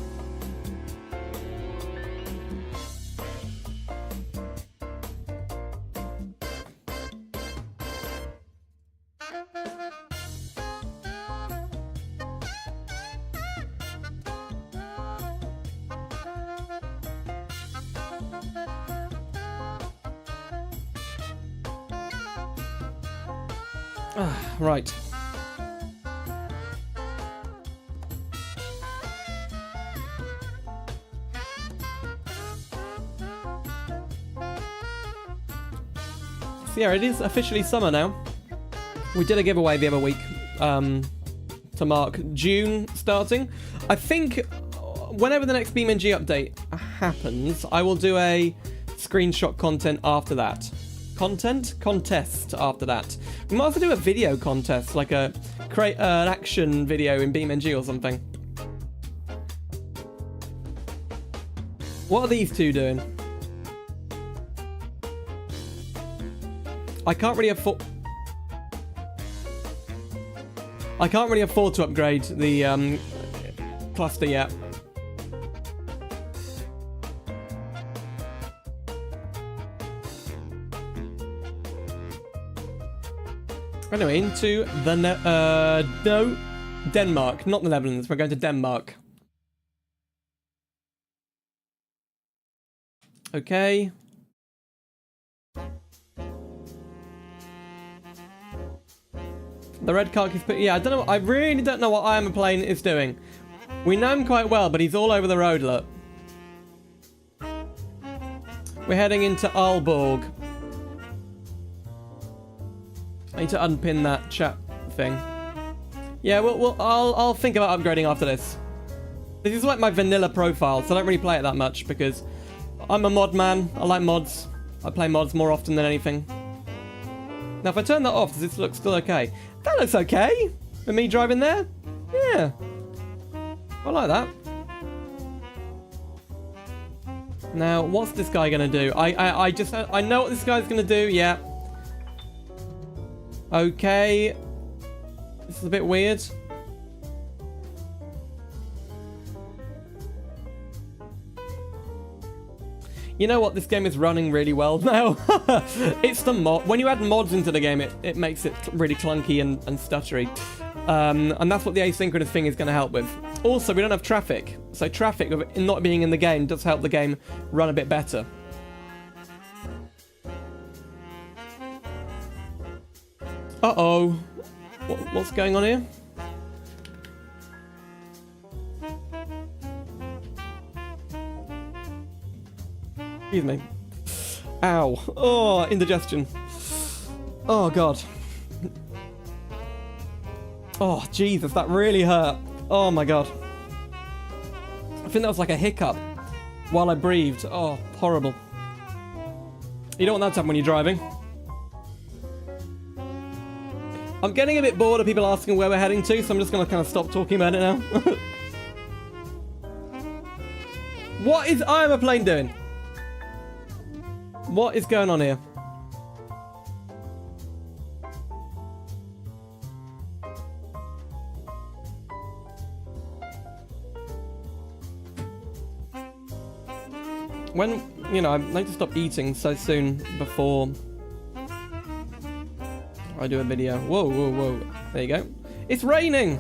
Right. So yeah, it is officially summer now. We did a giveaway the other week to mark June starting. I think whenever the next BeamMP update happens, I will do a screenshot content after that. Contest after that. We might also do a video contest, like create an action video in BeamMP or something. What are these two doing? I can't really afford to upgrade the cluster yet. Anyway, into the no, Denmark, not the Netherlands. We're going to Denmark. Okay. The red car keeps putting... Yeah, I don't know. I really don't know what I Am a Plane is doing. We know him quite well, but he's all over the road, look. We're heading into Alborg. I need to unpin that chat thing. Yeah, I'll think about upgrading after this. This is like my vanilla profile, so I don't really play it that much because I'm a mod man. I like mods. I play mods more often than anything. Now, if I turn that off, does this look still okay? That looks okay. For me driving there? Yeah. I like that. Now, what's this guy gonna do? I know what this guy's gonna do, yeah. Okay. This is a bit weird. You know what? This game is running really well now. It's the mod. When you add mods into the game, it makes it really clunky and stuttery. And that's what the asynchronous thing is going to help with. Also, we don't have traffic. So traffic, not being in the game, does help the game run a bit better. Uh-oh. What's going on here? Excuse me. Ow. Oh, indigestion. Oh, God. Oh, Jesus, that really hurt. Oh, my God. I think that was like a hiccup while I breathed. Oh, horrible. You don't want that to happen when you're driving. I'm getting a bit bored of people asking where we're heading to, so I'm just going to kind of stop talking about it now. What is I Am a Plane doing? What is going on here? When, you know, I like to stop eating so soon before I do a video. Whoa, whoa, whoa. There you go. It's raining!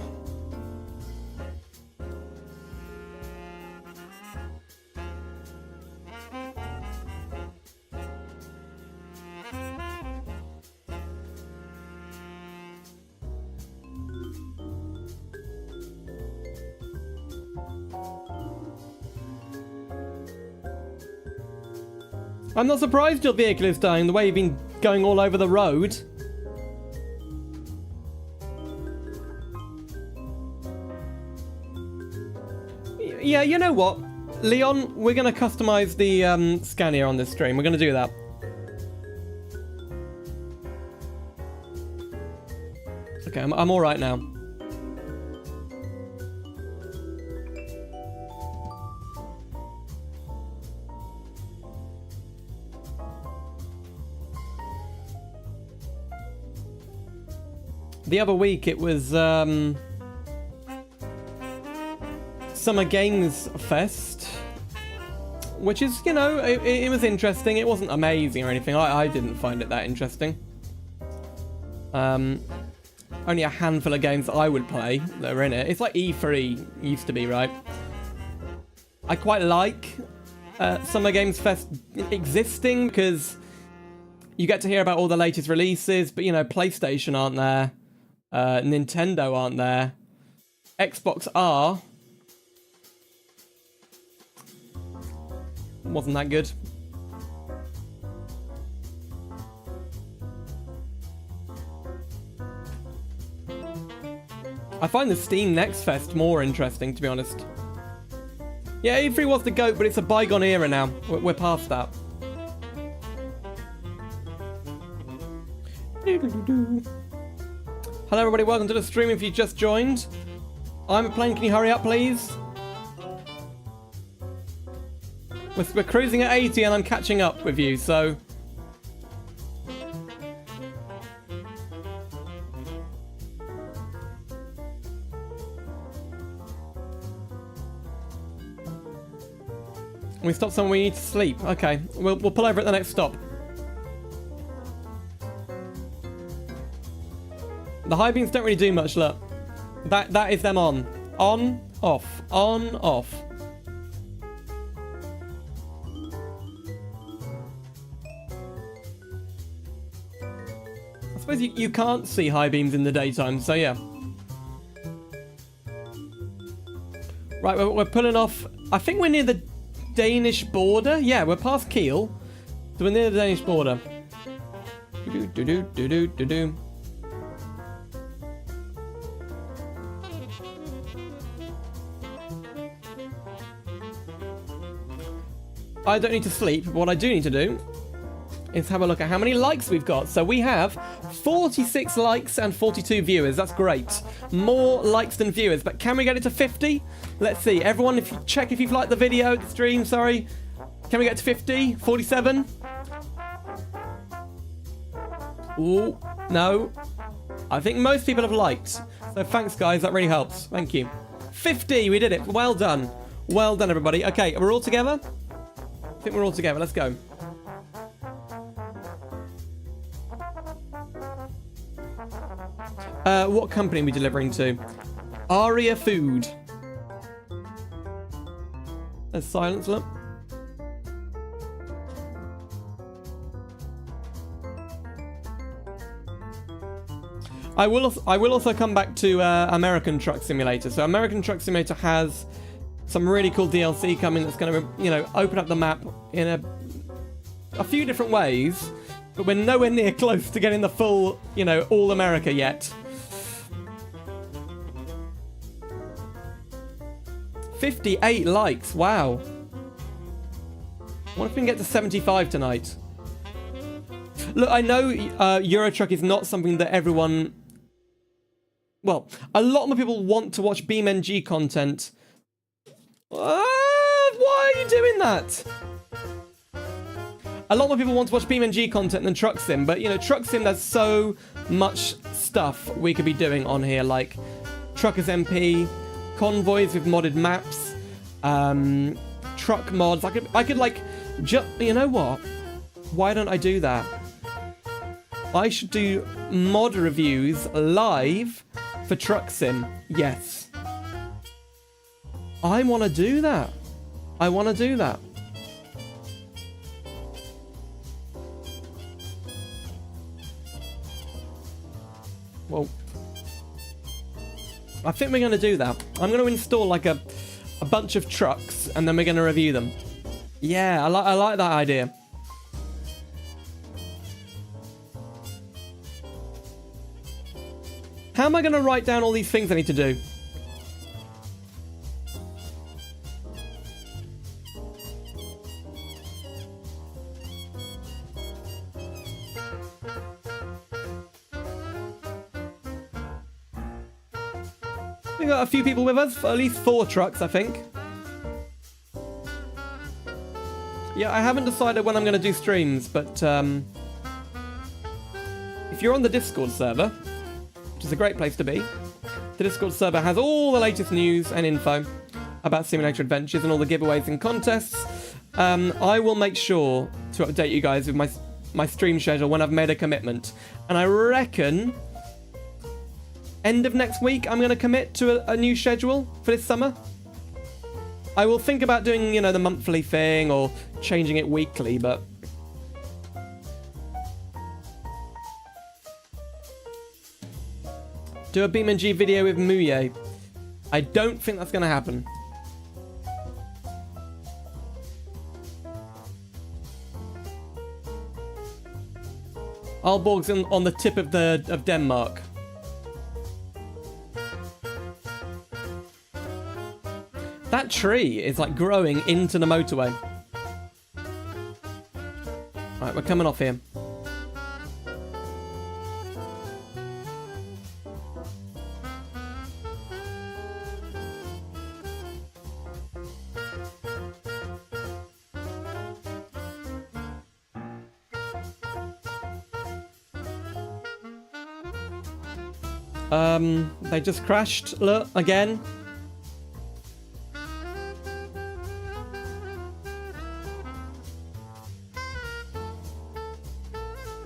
I'm not surprised your vehicle is dying the way you've been going all over the road. Yeah, you know what? Leon, we're going to customize the Scania on this stream. We're going to do that. Okay, I'm all right now. The other week it was Summer Games Fest, which is, you know, it was interesting. It wasn't amazing or anything. I didn't find it that interesting. Only a handful of games that I would play that are in it. It's like E3 used to be, right? I quite like Summer Games Fest existing because you get to hear about all the latest releases, but, you know, PlayStation aren't there. Nintendo aren't there. Xbox are. Wasn't that good. I find the Steam Next Fest more interesting, to be honest. Yeah, E3 was the GOAT, but it's a bygone era now. We're past that. Hello everybody, welcome to the stream if you just joined. I'm a plane, can you hurry up please? We're cruising at 80 and I'm catching up with you, so... We stop somewhere we need to sleep. Okay, we'll pull over at the next stop. The high beams don't really do much, look. That is them on. On, off. On, off. I suppose you can't see high beams in the daytime, so yeah. Right, we're pulling off. I think we're near the Danish border. Yeah, we're past Kiel. So we're near the Danish border. Do-do-do-do-do-do-do. I don't need to sleep. What I do need to do is have a look at how many likes we've got. So we have 46 likes and 42 viewers. That's great. More likes than viewers. But can we get it to 50? Let's see. Everyone, if you check if you've liked the video, the stream, sorry. Can we get to 50? 47? Ooh, no. I think most people have liked. So thanks, guys. That really helps. Thank you. 50. We did it. Well done. Well done, everybody. Okay, we're all together? I think we're all together. Let's go. What company are we delivering to? Aria Food. There's silence, look. I will also come back to American Truck Simulator. So American Truck Simulator has some really cool DLC coming that's going to, you know, open up the map in a few different ways, but we're nowhere near close to getting the full, you know, all America yet. 58 likes, wow. What if we can get to 75 tonight? Look, I know Euro Truck is not something that everyone... Well, a lot more people want to watch BeamNG content. Why are you doing that? A lot more people want to watch BeamNG content than Truck Sim, but, you know, Truck Sim, there's so much stuff we could be doing on here, like TruckersMP, convoys with modded maps, truck mods. I could like, you know what? Why don't I do that? I should do mod reviews live for Truck Sim. Yes. I want to do that. I want to do that. Well, I think we're going to do that. I'm going to install like a bunch of trucks and then we're going to review them. Yeah, I like that idea. How am I going to write down all these things I need to do? We got a few people with us, at least 4 trucks, I think. Yeah, I haven't decided when I'm going to do streams, but if you're on the Discord server, which is a great place to be, the Discord server has all the latest news and info about Simulator Adventures and all the giveaways and contests. I will make sure to update you guys with my stream schedule when I've made a commitment. And I reckon... end of next week, I'm going to commit to a new schedule for this summer. I will think about doing, you know, the monthly thing or changing it weekly, but... do a BeamNG video with Muye. I don't think that's going to happen. Alborg's on the tip of Denmark. That tree is like growing into the motorway. Right, we're coming off here. They just crashed, look, again.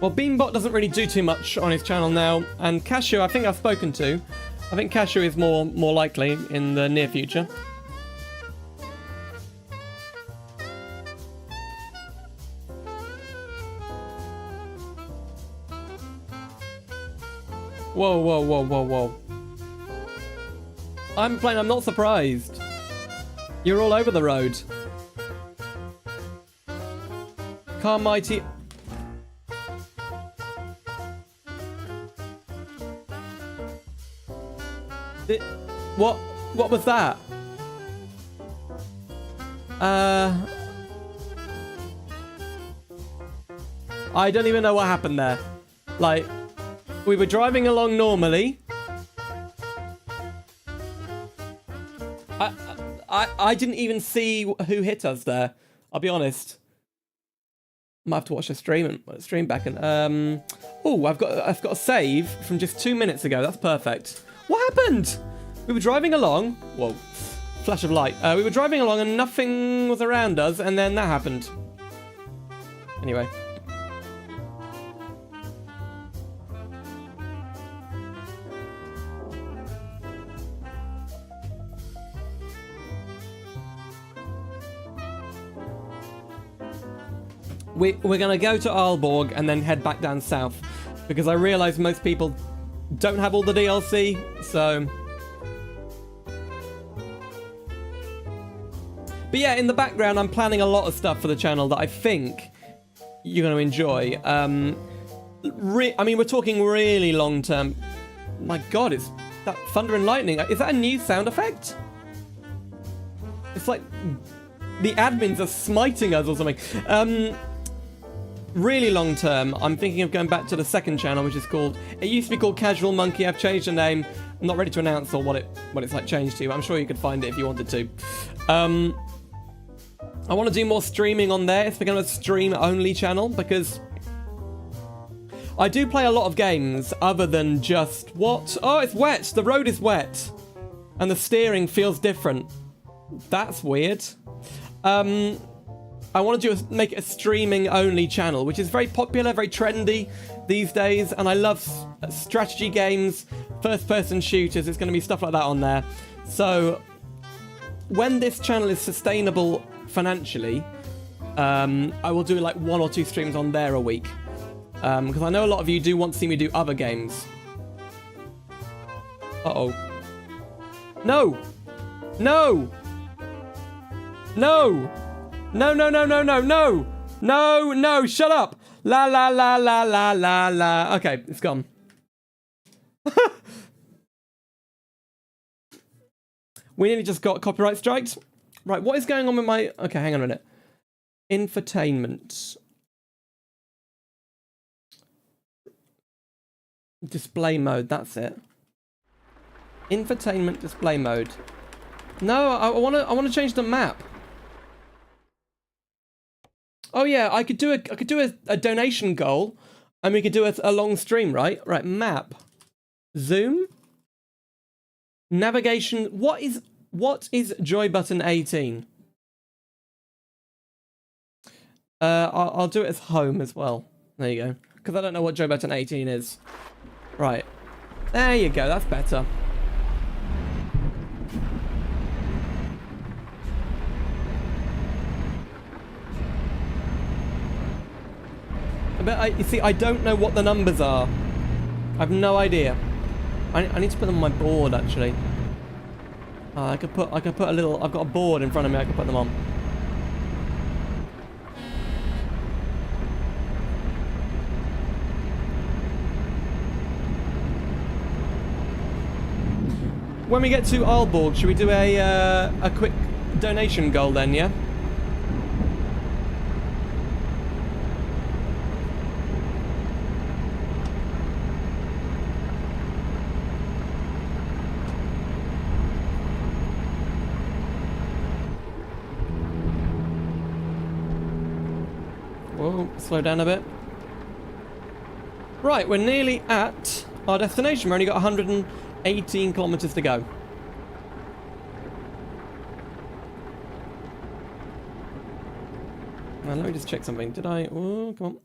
Well, Beambot doesn't really do too much on his channel now, and Cashew, I think I've spoken to. I think Cashew is more likely in the near future. Whoa, whoa, whoa, whoa, whoa. I'm not surprised. You're all over the road. Car Mighty... What was that? I don't even know what happened there. Like, we were driving along normally. I didn't even see who hit us there. I'll be honest. I might have to watch a stream back and oh, I've got a save from just 2 minutes ago. That's perfect. What happened? We were driving along. Whoa, flash of light. We were driving along and nothing was around us, and then that happened. Anyway. We're going to go to Alborg and then head back down south, because I realise most people don't have all the DLC, so... But yeah, in the background, I'm planning a lot of stuff for the channel that I think you're going to enjoy. I mean, we're talking really long term. My God, it's that thunder and lightning. Is that a new sound effect? It's like the admins are smiting us or something. Really long term, I'm thinking of going back to the second channel, which is called... It used to be called Casual Monkey. I've changed the name. I'm not ready to announce or what it's like changed to. I'm sure you could find it if you wanted to. I want to do more streaming on there. It's become a stream-only channel because I do play a lot of games other than just... What? Oh, it's wet. The road is wet. And the steering feels different. That's weird. I want to make it a streaming-only channel, which is very popular, very trendy these days. And I love strategy games, first-person shooters. It's going to be stuff like that on there. So when this channel is sustainable financially, I will do like 1 or 2 streams on there a week, because I know a lot of you do want to see me do other games. Uh-oh. No! No! No! No, no, no, no, no, no! No, no, shut up! La, la, la, la, la, la, la. Okay, it's gone. We nearly just got copyright striked. Right, what is going on with my... Okay, hang on a minute. Infotainment. Display mode, that's it. Infotainment display mode. No, I want to change the map. Oh yeah, I could do a donation goal, and we could do a long stream, right? Right, map. Zoom. Navigation. What is joy button 18? I'll do it as home as well. There you go. Because I don't know what joy button 18 is. Right. There you go. That's better. But you see, I don't know what the numbers are. I have no idea. I need to put them on my board, actually. I could put a little... I've got a board in front of me. I could put them on. When we get to Alborg, should we do a quick donation goal then, yeah? Whoa, slow down a bit. Right, we're nearly at our destination. We've only got 118 kilometers to go. Now, let me just check something. Did I... Oh, come on.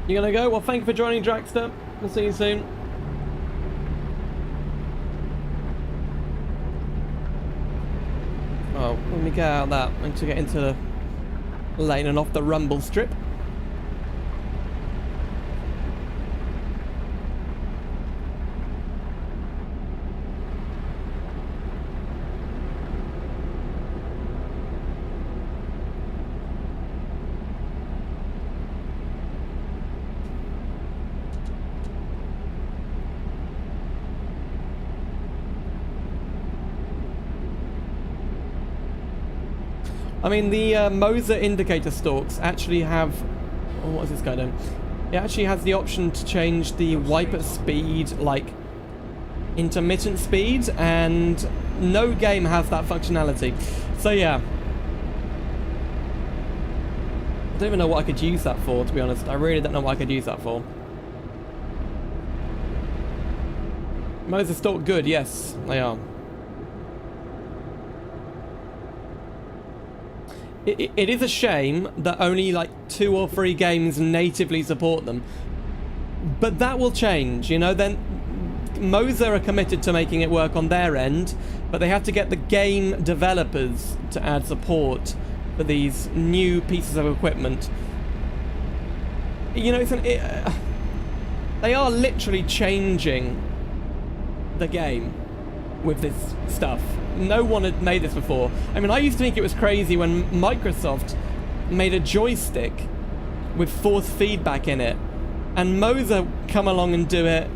You gonna go? Well, thank you for joining, Draxter. We'll see you soon. Oh, let me get out of that and to get into the lane and off the rumble strip. I mean, the Moser indicator stalks actually have... Oh, what is this guy doing? It actually has the option to change the wiper speed, like, intermittent speed, and no game has that functionality. So, yeah. I don't even know what I could use that for, to be honest. I really don't know what I could use that for. Moser stalk good, yes, they are. It is a shame that only like 2 or 3 games natively support them. But that will change, you know. Then Moser are committed to making it work on their end, but they have to get the game developers to add support for these new pieces of equipment. You know, they are literally changing the game with this stuff. No one had made this before. I mean, I used to think it was crazy when Microsoft made a joystick with force feedback in it, and Moser come along and do it.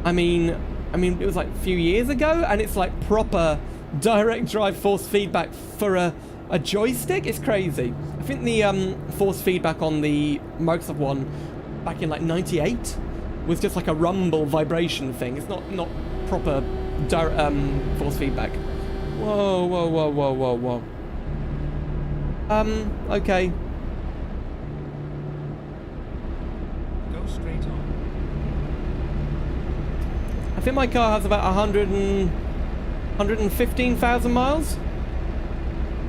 I mean, it was like a few years ago, and it's like proper direct drive force feedback for a joystick. It's crazy. I think the force feedback on the Microsoft one back in like '98 was just like a rumble vibration thing. It's not proper force feedback. Whoa, whoa, whoa, whoa, whoa, whoa. Okay.
Go straight on.
I think my car has about 115,000 miles.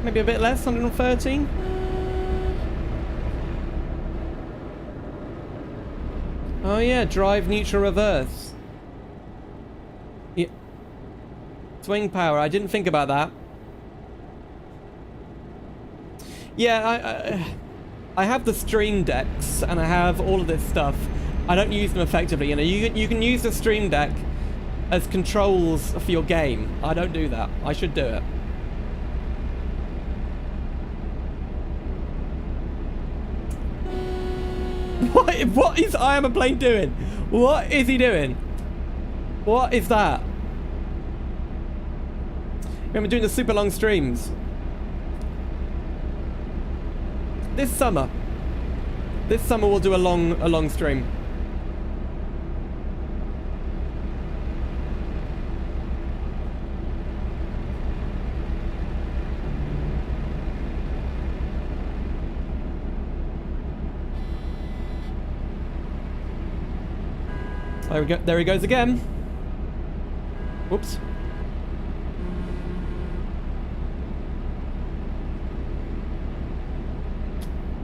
Maybe a bit less, 113. Oh yeah, drive, neutral, reverse. Yeah. Swing power, I didn't think about that. Yeah, I have the Stream Decks, and I have all of this stuff. I don't use them effectively, you know. You can use the Stream Deck as controls for your game. I don't do that. I should do it. What is I Am a Plane doing? What is he doing? What is that? Remember doing the super long streams. This summer we'll do a long stream. There we go. There he goes again. Whoops.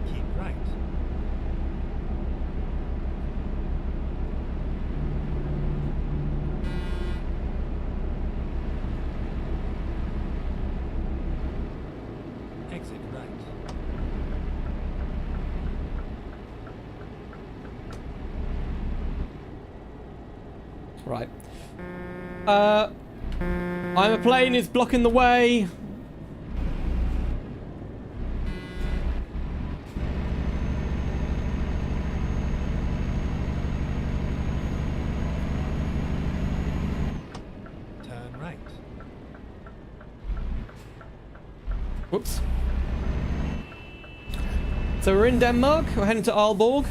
Keep right. Exit right.
Right. I'm a Plane is blocking the way.
Turn right.
Whoops. So we're in Denmark. We're heading to Alborg.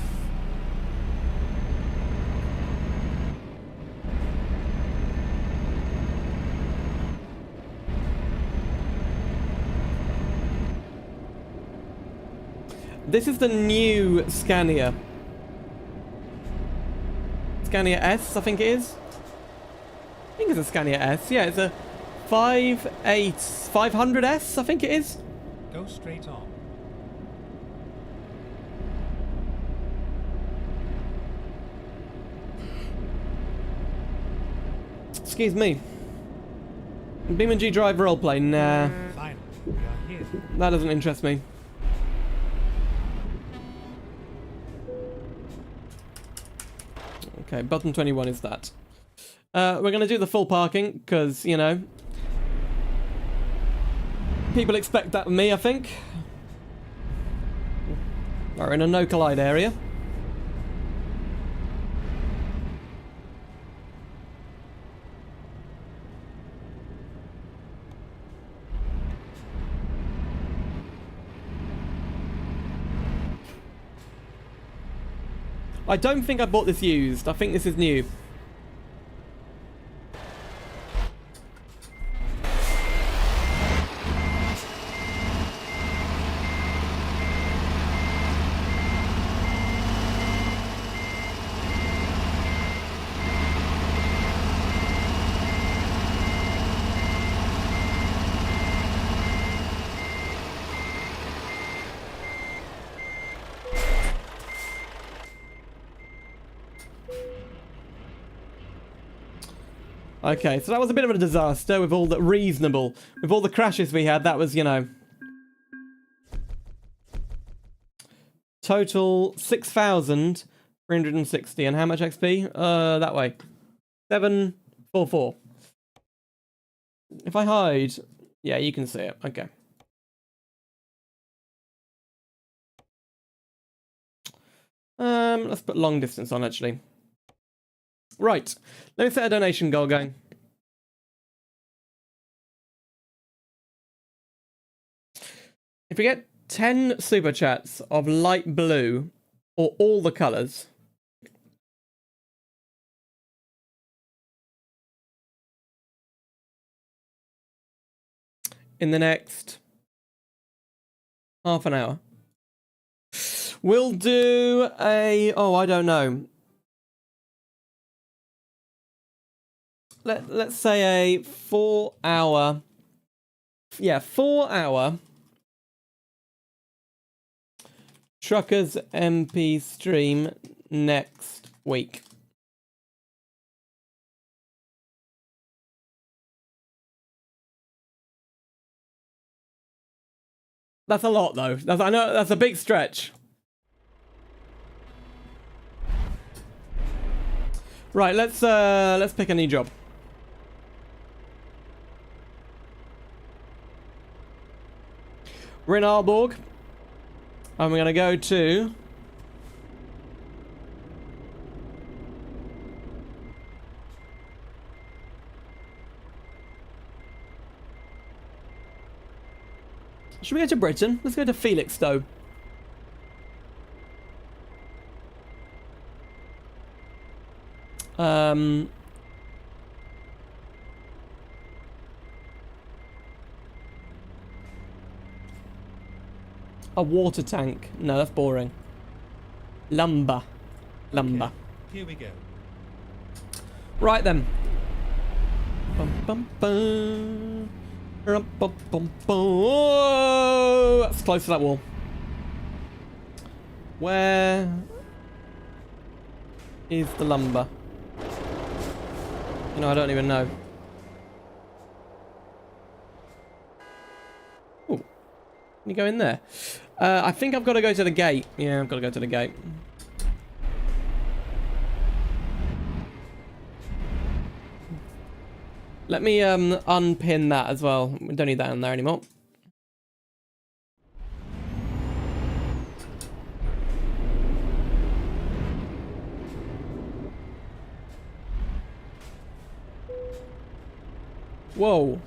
This is the new Scania. Scania S, I think it is. I think it's a Scania S. Yeah, it's a 500S, I think it is.
Go straight on.
Excuse me. BeamMP drive roleplay, nah.
Finally, we are here.
That doesn't interest me. Okay, button 21 is that. We're going to do the full parking, because, you know, people expect that of me, I think. We're in a no-collide area. I don't think I bought this used. I think this is new. Okay, so that was a bit of a disaster with all the reasonable. With all the crashes we had, that was, you know. Total 6,360. And how much XP? That way. 744. If I hide, yeah, you can see it. Okay. Let's put long distance on, actually. Right. Let me set a donation goal going. If we get 10 super chats of light blue or all the colours, in the next half an hour, we'll do a, oh, I don't know. Let's say a 4-hour, yeah, 4-hour Truckers MP stream next week. That's a lot, though. I know that's a big stretch. Right, let's pick a new job. We're in Alborg, and we're gonna go to should we go to Britain? Let's go to Felixstowe. A water tank. No, that's boring. Lumber. Lumber.
Okay, here we go.
Right then. Bum, bum, bum. Rum, bum, bum, bum. Whoa! That's close to that wall. Where is the lumber? You know, I don't even know. Oh, can you go in there? I think I've got to go to the gate. Yeah, I've got to go to the gate. Let me unpin that as well. We don't need that in there anymore. Whoa.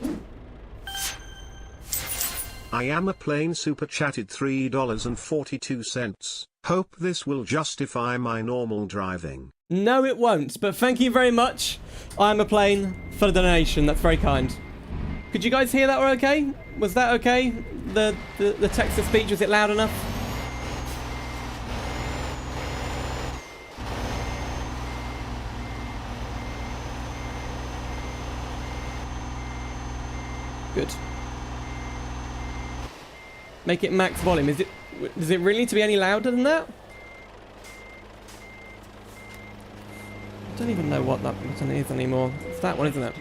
I am a plain super chatted $3.42. Hope this will justify my normal driving.
No, it won't, but thank you very much. I'm a plane for the donation. That's very kind. Could you guys hear that okay? Was that okay? The text to speech, was it loud enough? Good. Make it max volume. Does it really need to be any louder than that? I don't even know what that button is anymore. It's that one, isn't it?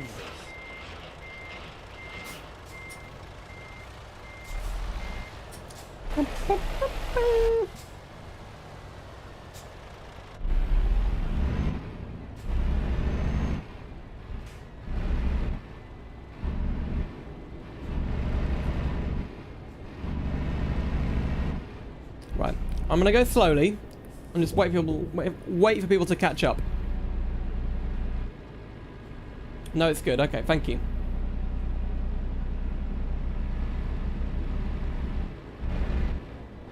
Right, I'm gonna go slowly and just wait for people to catch up. No, it's good. Okay, thank you.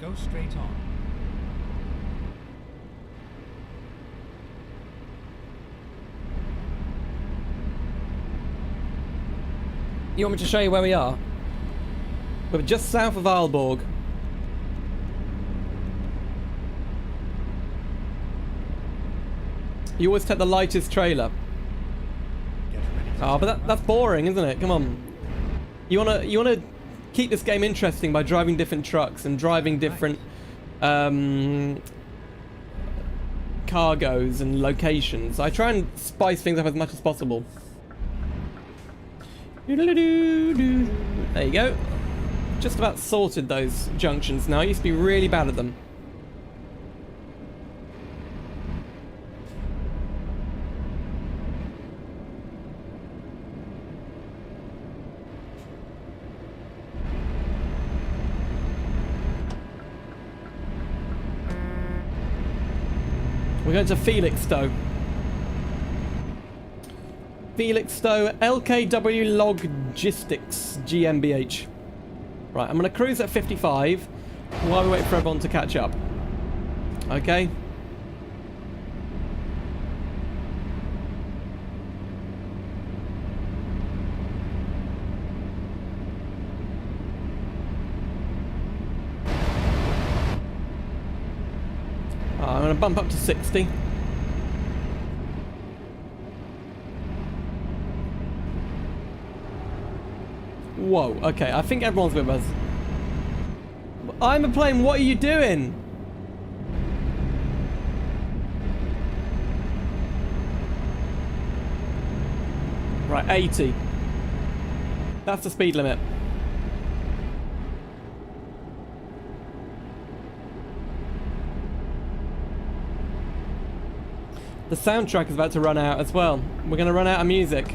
Go straight on.
You want me to show you where we are? We're just south of Alborg. You always take the lightest trailer. Oh, but that's boring, isn't it? Come on. You wanna keep this game interesting by driving different trucks and driving different cargoes and locations. I try and spice things up as much as possible. Doodle-doo-doo. There you go. Just about sorted those junctions now. I used to be really bad at them. We're going to Felixstowe. Felixstowe LKW Logistics GmbH. Right, I'm going to cruise at 55 while we wait for everyone to catch up. Okay. I'm going to bump up to 60. Whoa, okay, I think everyone's with us. I'm a plane, what are you doing? Right, 80. That's the speed limit. The soundtrack is about to run out as well. We're going to run out of music.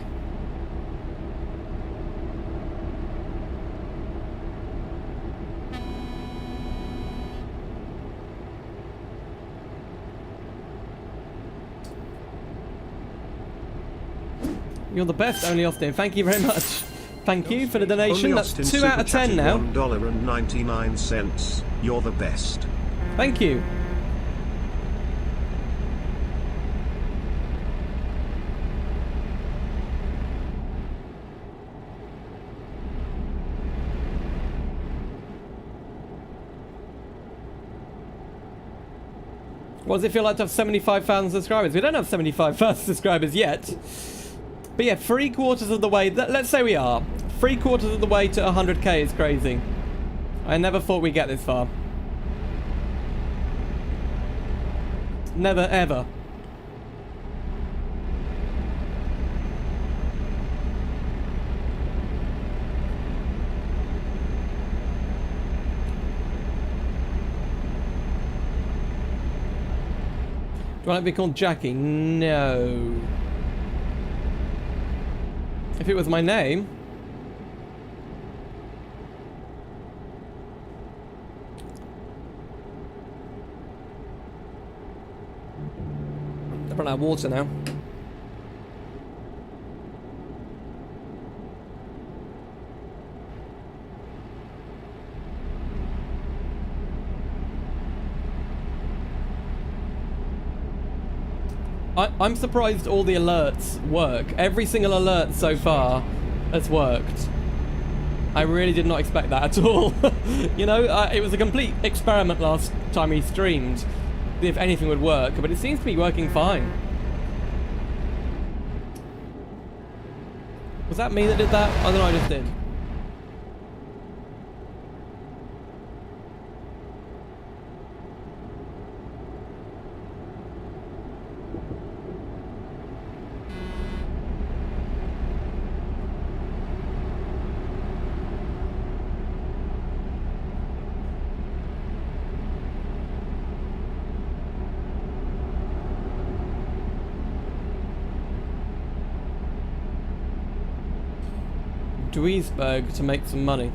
You're the best, Only Austin. Thank you very much. Thank you for the donation. That's 2 out of 10 now.
$1.99. You're the best.
Thank you. What does it feel like to have 75,000 subscribers? We don't have 75,000 subscribers yet. But yeah, 3/4 of the way, let's say we are. 3/4 of the way to 100k is crazy. I never thought we'd get this far. Never ever. Do I like to be called Jackie? No. If it was my name... I've run out of water now. I'm surprised all the alerts work. Every single alert so far has worked. I really did not expect that at all. You know, it was a complete experiment last time we streamed, if anything would work, but it seems to be working fine. Was that me that did that? I don't know, I just did. Duisburg to make some money.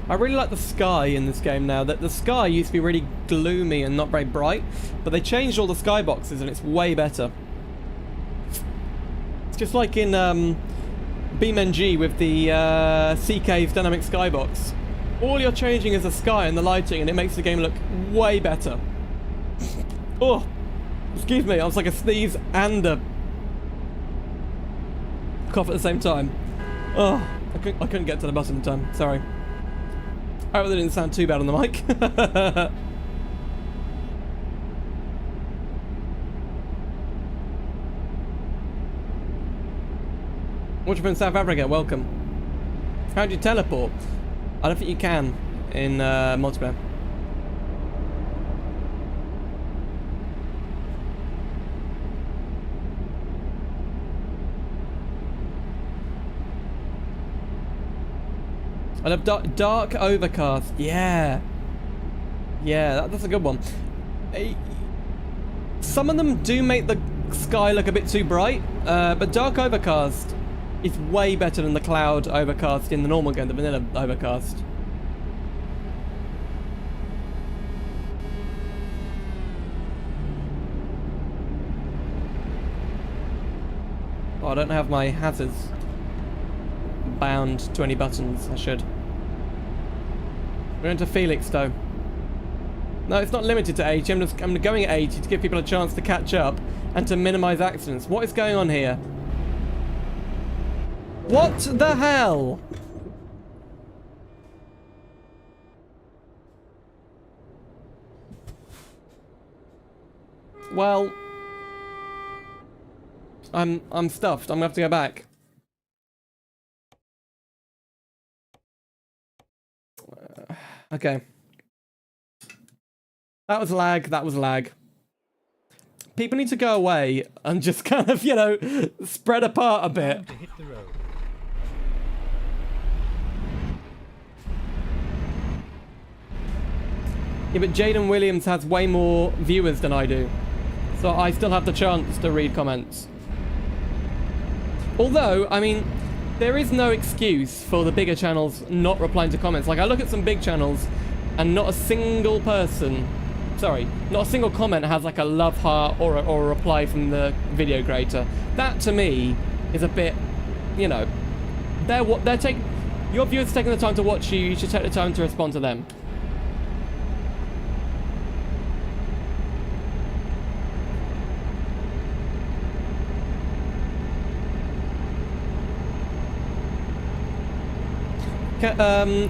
I really like the sky in this game now. That the sky used to be really gloomy and not very bright, but they changed all the skyboxes and it's way better. It's just like in BeamMP with the CK's dynamic skybox. All you're changing is the sky and the lighting, and it makes the game look way better. Oh, excuse me, I was like a sneeze and a cough at the same time. Oh, I couldn't get to the button in time. Sorry. I hope that didn't sound too bad on the mic. Watching from South Africa, welcome. How'd you teleport? I don't think you can in multiplayer. I love dark overcast. Yeah. Yeah, that's a good one. Some of them do make the sky look a bit too bright, but dark overcast is way better than the cloud overcast in the normal game, the vanilla overcast. Oh, I don't have my hazards bound to any buttons. I should. We're going to Felix though. No, it's not limited to 80. I'm going at 80 to give people a chance to catch up and to minimize accidents. What is going on here? What the hell? Well, I'm stuffed. I'm gonna have to go back. Okay. That was lag. That was lag. People need to go away and just kind of, you know, spread apart a bit.
To hit the road.
Yeah, but Jaden Williams has way more viewers than I do. So I still have the chance to read comments. Although, I mean, there is no excuse for the bigger channels not replying to comments. Like, I look at some big channels and not a single person, sorry, not a single comment has like a love heart or a reply from the video creator. That to me is a bit, you know, they're taking, your viewers taking the time to watch you, you should take the time to respond to them.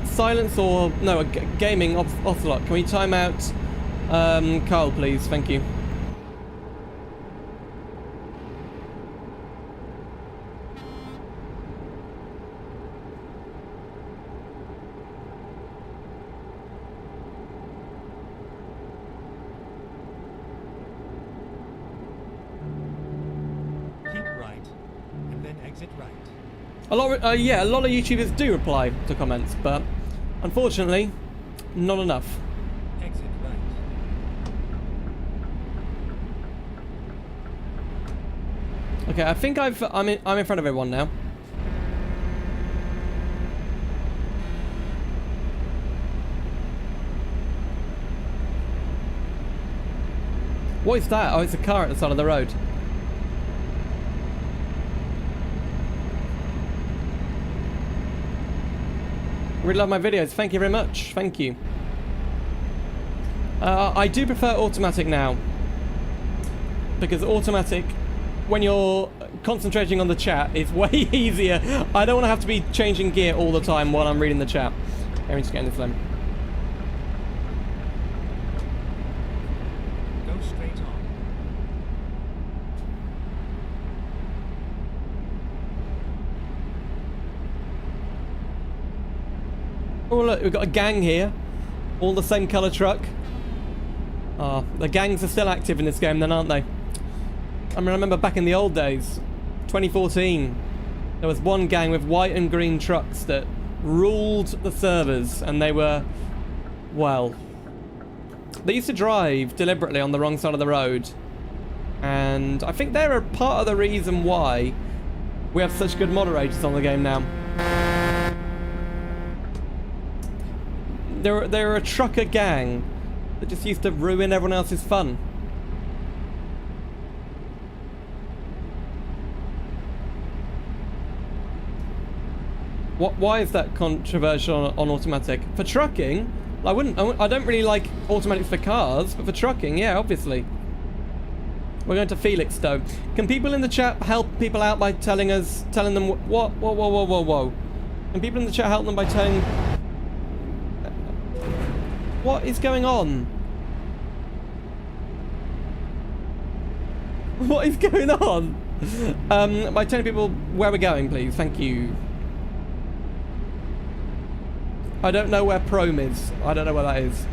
Silence or no, gaming Ocelot. Can we time out Carl, please? Thank you.
Keep right, and then exit right.
A lot of YouTubers do reply to comments, but unfortunately, not enough.
Exit right.
Okay, I think I'm in front of everyone now. What is that? Oh, it's a car at the side of the road. Really love my videos. Thank you very much. Thank you. I do prefer automatic now. Because automatic, when you're concentrating on the chat, is way easier. I don't want to have to be changing gear all the time while I'm reading the chat. Let me just get in this lane.
Go straight on.
Oh look, we've got a gang here. All the same colour truck. Ah, the gangs are still active in this game then, aren't they? I mean, I remember back in the old days, 2014, there was one gang with white and green trucks that ruled the servers, and they were, well, they used to drive deliberately on the wrong side of the road, and I think they're a part of the reason why we have such good moderators on the game now. They're a trucker gang that just used to ruin everyone else's fun. Why is that controversial on automatic? For trucking, I don't really like automatics for cars, but for trucking, yeah, obviously. We're going to Felix though. Can people in the chat help people out by telling them what? Whoa. Can people in the chat help them by telling? What is going on? What is going on? By telling people where we're going, please. Thank you. I don't know where Prom is. I don't know where that is.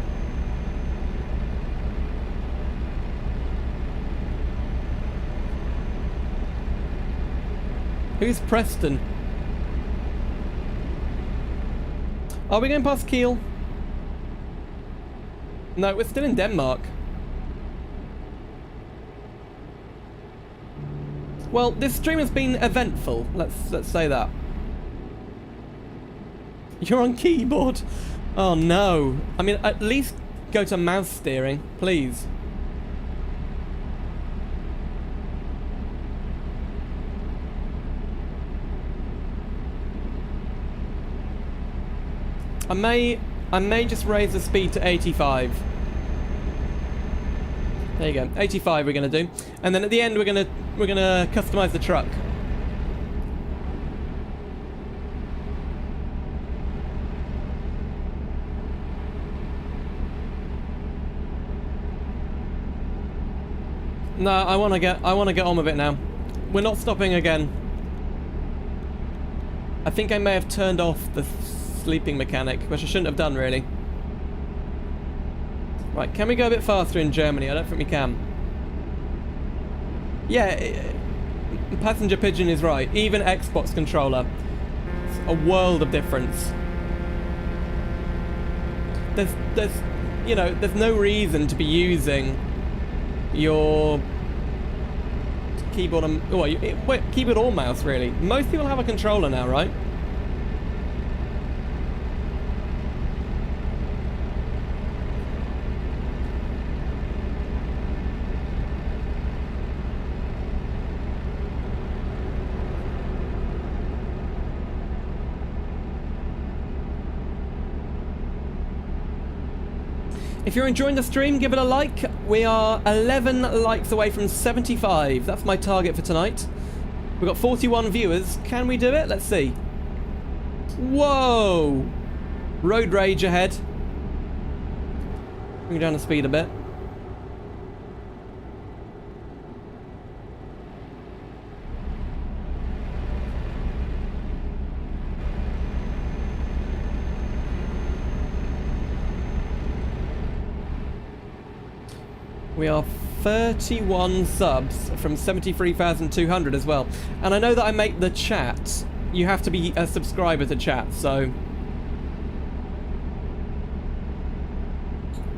Who's Preston? Are we going past Kiel? No, we're still in Denmark. Well, this stream has been eventful. Let's say that. You're on keyboard. Oh no. I mean, at least go to mouse steering, please. I may just raise the speed to 85. There you go. 85 we're gonna do. And then at the end we're gonna customize the truck. No, I wanna get on with it now. We're not stopping again. I think I may have turned off the sleeping mechanic, which I shouldn't have done really. Right, can we go a bit faster in Germany? I don't think we can. Yeah, Passenger Pigeon is right. Even Xbox controller. It's a world of difference. There's you know, there's no reason to be using your keyboard and keyboard or mouse really. Most people have a controller now, right? If you're enjoying the stream, give it a like. We are 11 likes away from 75. That's my target for tonight. We've got 41 viewers. Can we do it? Let's see. Whoa! Road rage ahead. Bring down the speed a bit. We are 31 subs from 73,200 as well. And I know that I make the chat. You have to be a subscriber to chat, so...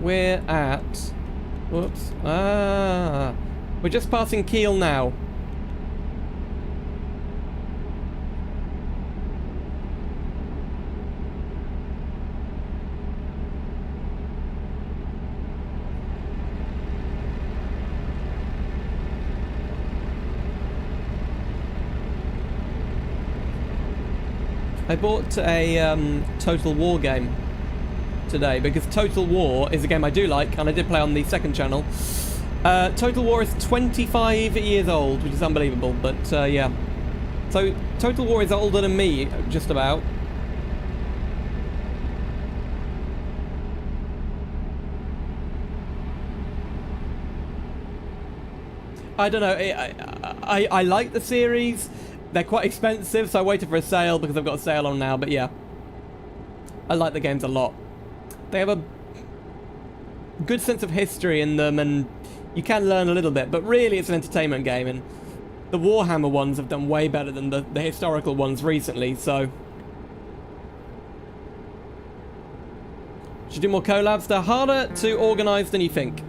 We're at... Whoops. Ah. We're just passing Kiel now. I bought a Total War game today because Total War is a game I do like, and I did play on the second channel. Total War is 25 years old, which is unbelievable, but yeah. So Total War is older than me, just about. I don't know, I like the series. They're quite expensive, so I waited for a sale because I've got a sale on now, but yeah. I like the games a lot. They have a good sense of history in them, and you can learn a little bit, but really it's an entertainment game, and the Warhammer ones have done way better than the historical ones recently, so... Should do more collabs. They're harder to organise than you think.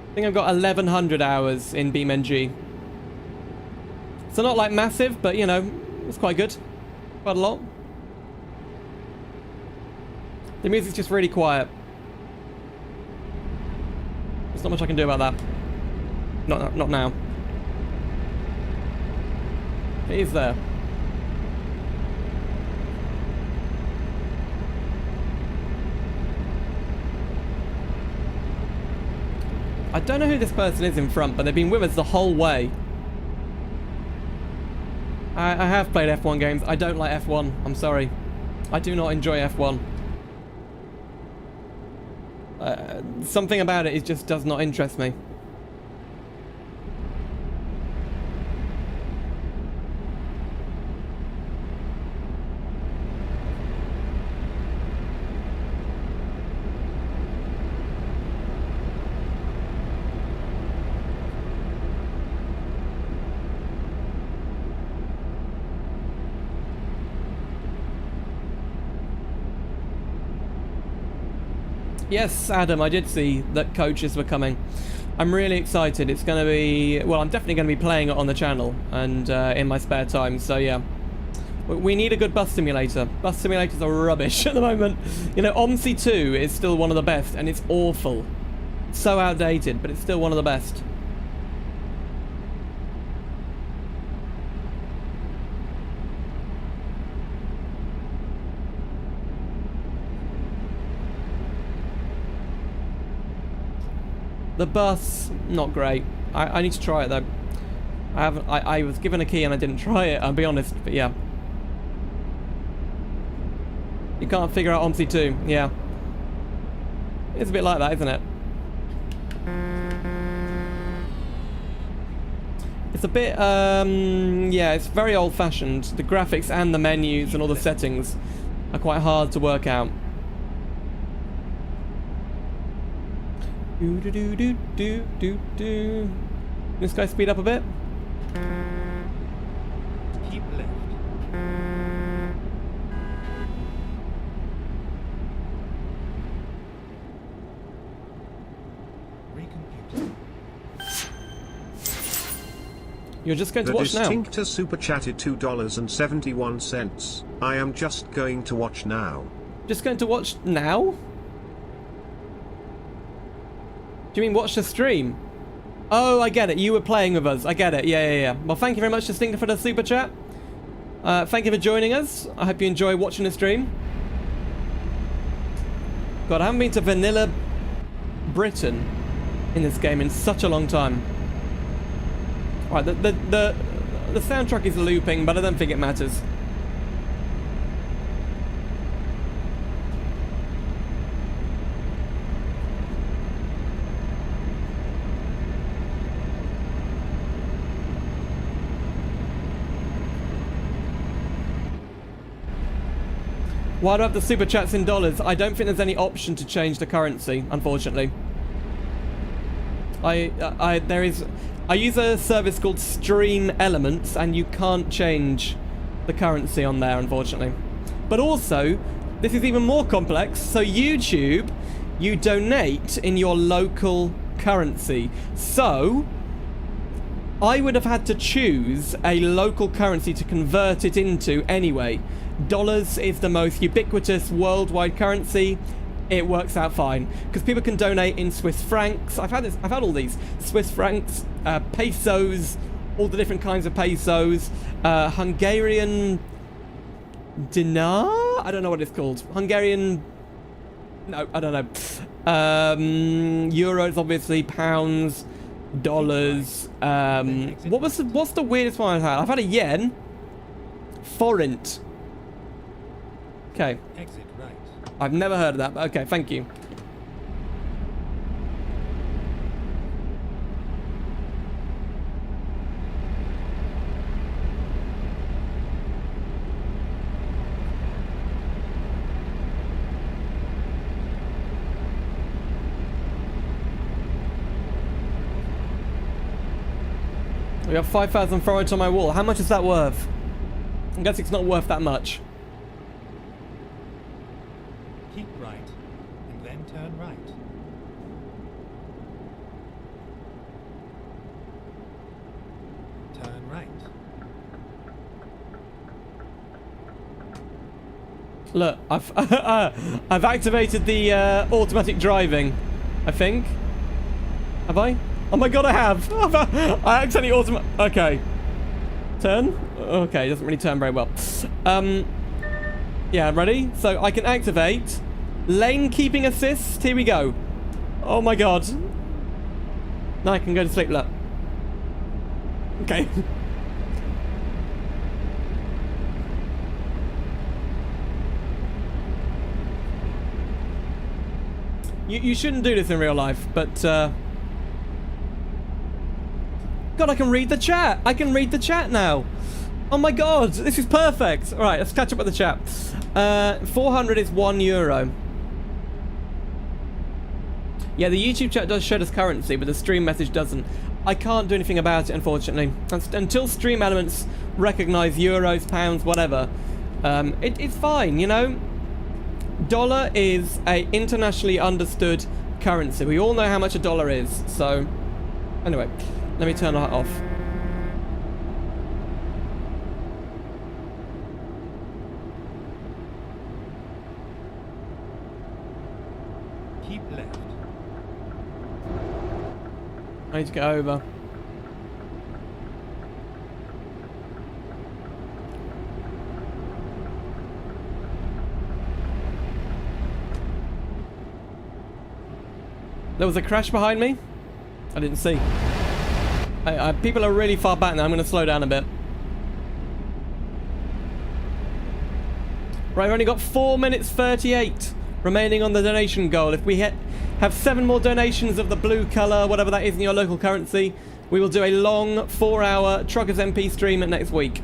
I think I've got 1,100 hours in BeamNG. So not like massive, but you know, it's quite good. Quite a lot. The music's just really quiet. There's not much I can do about that. Not now. It is there. I don't know who this person is in front, but they've been with us the whole way. I have played F1 games. I don't like F1. I'm sorry. I do not enjoy F1. Something about it just does not interest me. Yes, Adam, I did see that coaches were coming. I'm really excited. It's going to be... Well, I'm definitely going to be playing it on the channel and in my spare time, so yeah. We need a good bus simulator. Bus simulators are rubbish at the moment. You know, OMSI 2 is still one of the best, and it's awful. So outdated, but it's still one of the best. The bus, not great. I need to try it though. I was given a key and I didn't try it, I'll be honest, but yeah. You can't figure out OMSI 2, yeah. It's a bit like that, isn't it? It's a bit, yeah, it's very old-fashioned. The graphics and the menus and all the settings are quite hard to work out. Do. This guy speed up a bit.
Keep left. Recompute.
You're just going to watch now.
The Distinctor super chatted $2.71. I am just going to watch now.
Just going to watch now? Do you mean watch the stream? Oh, I get it. You were playing with us. I get it. Yeah. Well, thank you very much, Distinctor, for the super chat. Thank you for joining us. I hope you enjoy watching the stream. God, I haven't been to Vanilla Britain in this game in such a long time. Right, the soundtrack is looping, but I don't think it matters. Why do I have the super chats in dollars? I don't think there's any option to change the currency, unfortunately. I use a service called Stream Elements, and you can't change the currency on there, unfortunately. But also, this is even more complex. So YouTube, you donate in your local currency. So I would have had to choose a local currency to convert it into anyway. Dollars is the most ubiquitous worldwide currency. It works out fine because people can donate in Swiss francs. I've had all these Swiss francs, pesos, all the different kinds of pesos, Hungarian dinar. I don't know what it's called. Hungarian. No, I don't know. Euros, obviously, pounds, dollars. What's the weirdest one I've had? I've had a yen. Forint. Okay.
Exit right.
I've never heard of that, but okay, thank you. We got 5,400 on my wall. How much is that worth? I guess it's not worth that much.
Keep right, and then turn right. Turn right.
Look, I've activated the automatic driving, I think. Have I? Oh my god, I have! I accidentally Okay. Turn? Okay, it doesn't really turn very well. Yeah, ready? So I can activate lane keeping assist. Here we go. Oh my god. Now I can go to sleep. Look. Okay. You shouldn't do this in real life, but... God, I can read the chat! I can read the chat now! Oh my god, this is perfect! Alright, let's catch up with the chat. 400 is €1. Yeah, the YouTube chat does show us currency, but the stream message doesn't. I can't do anything about it, unfortunately. Until Stream Elements recognise euros, pounds, whatever, it's fine, you know? Dollar is a internationally understood currency. We all know how much a dollar is, so... Anyway, let me turn that off.
Keep left.
I need to get over. There was a crash behind me? I didn't see. People are really far back now. I'm going to slow down a bit. Right, we've only got 4 minutes 38 remaining on the donation goal. If we have 7 more donations of the blue colour, whatever that is in your local currency, we will do a long 4-hour TruckersMP stream next week.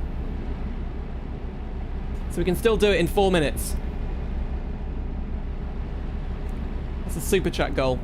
So we can still do it in 4 minutes. That's a super chat goal.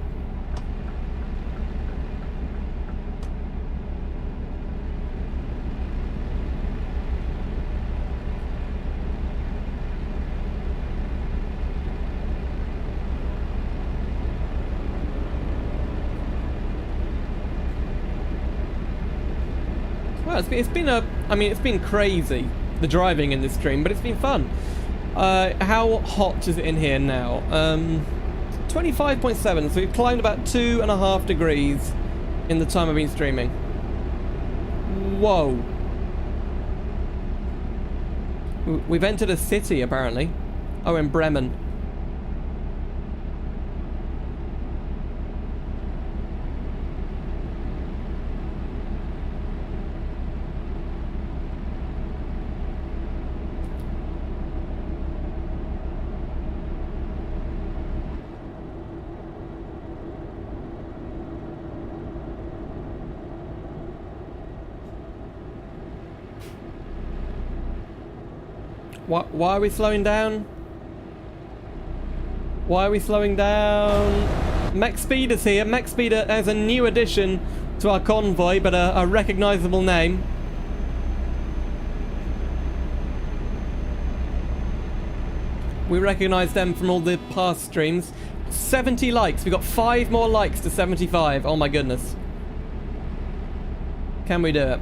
Well, it's been crazy, the driving in this stream, but it's been fun. How hot is it in here now? 25.7, so we've climbed about 2.5 degrees in the time I've been streaming. Whoa. We've entered a city, apparently. Oh, in Bremen. Why are we slowing down? Why are we slowing down? Mech Speeder's here. Mech Speeder has a new addition to our convoy, but a recognisable name. We recognise them from all the past streams. 70 likes. We got 5 more likes to 75. Oh my goodness. Can we do it?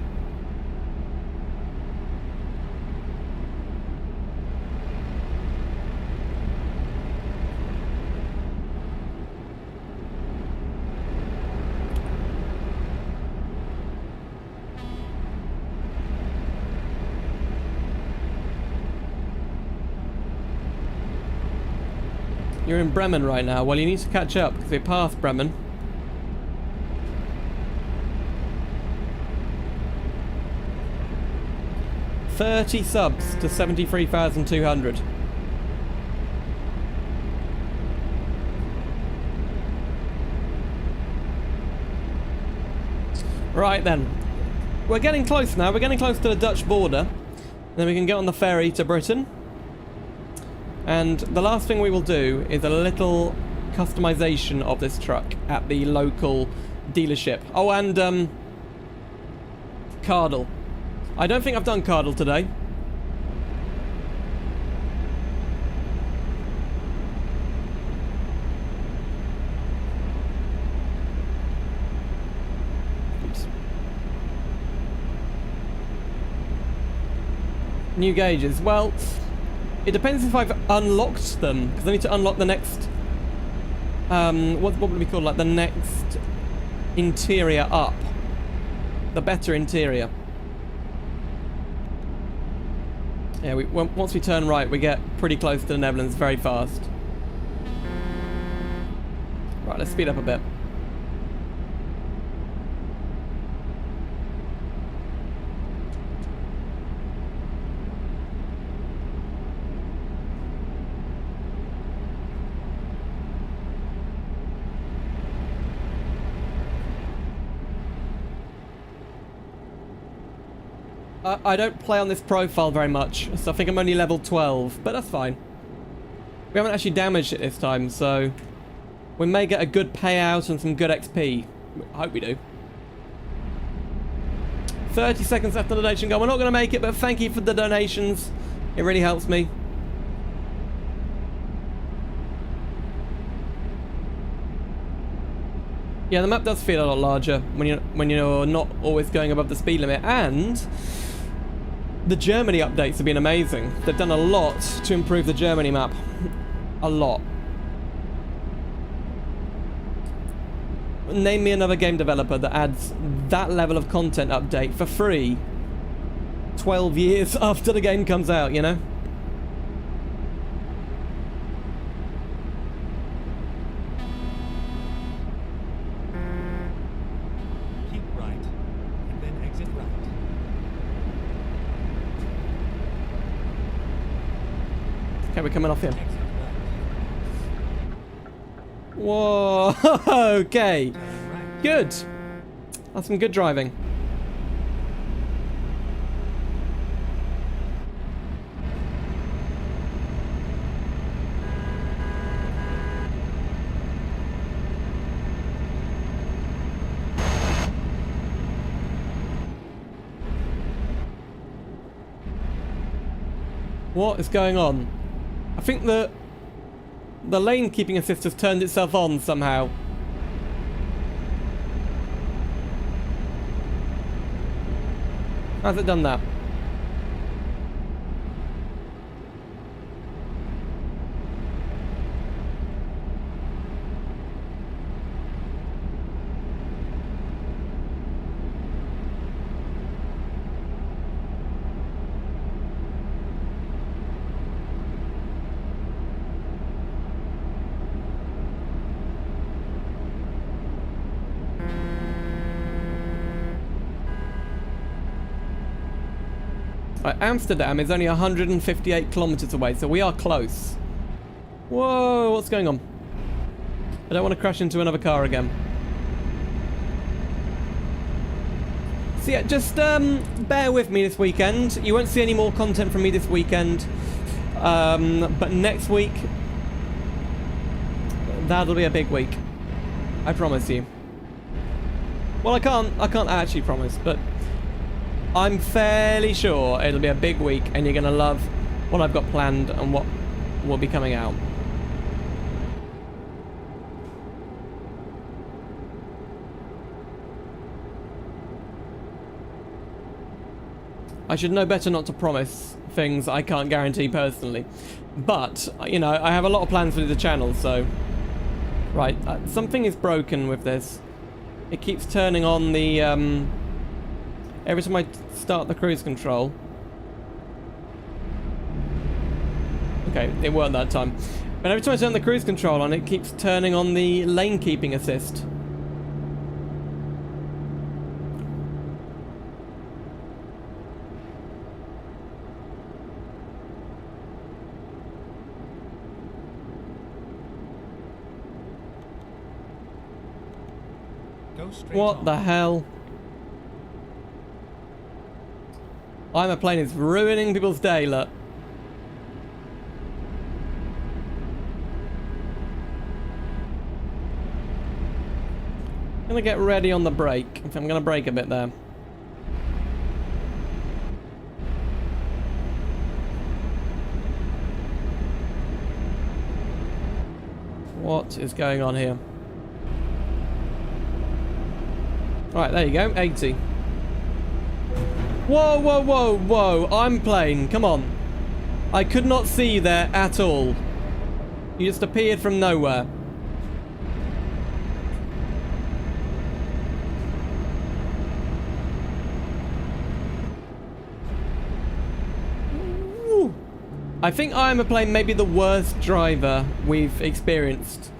You're in Bremen right now. Well, you need to catch up because we passed Bremen. $30 subs to 73,200. Right then. We're getting close now. We're getting close to the Dutch border. Then we can get on the ferry to Britain. And the last thing we will do is a little customization of this truck at the local dealership. Oh, and Cardle. I don't think I've done Cardle today. Oops. New gauges. Well, it depends if I've unlocked them, because I need to unlock the next, what would it be called, like the next interior up. The better interior. Yeah, once we turn right, we get pretty close to the Netherlands very fast. Right, let's speed up a bit. I don't play on this profile very much, so I think I'm only level 12, but that's fine. We haven't actually damaged it this time, so we may get a good payout and some good XP. I hope we do. 30 seconds after the donation go. We're not going to make it, but thank you for the donations. It really helps me. Yeah, the map does feel a lot larger when you're not always going above the speed limit, and the Germany updates have been amazing. They've done a lot to improve the Germany map. A lot. Name me another game developer that adds that level of content update for free 12 years after the game comes out, you know?
Keep right, and then exit right.
Okay, we're coming off here.
Exit right.
Whoa, okay.
Right.
Good. That's some good driving. What is going on? I think the lane keeping assist has turned itself on somehow. How's it done that? Right, Amsterdam is only 158 kilometers away, so we are close. Whoa, what's going on? I don't want to crash into another car again. So yeah, just bear with me this weekend. You won't see any more content from me this weekend. But next week, that'll be a big week. I promise you. Well, I can't actually promise, but I'm fairly sure it'll be a big week and you're going to love what I've got planned and what will be coming out. I should know better not to promise things I can't guarantee personally. But, you know, I have a lot of plans for the channel, so... Right, something is broken with this. It keeps turning on the, every time I start the cruise control. Okay, it worked that time. But every time I turn the cruise control on, it keeps turning on the lane keeping assist.
Go straight
What
on.
the hell? I'm a plane is ruining people's day, look. I'm gonna get ready on the brake. I'm gonna brake a bit there. What is going on here? Right, there you go, 80. Whoa, whoa, whoa, whoa, I'm plane, come on. I could not see you there at all. You just appeared from nowhere. Ooh. I think I'm a plane maybe the worst driver we've experienced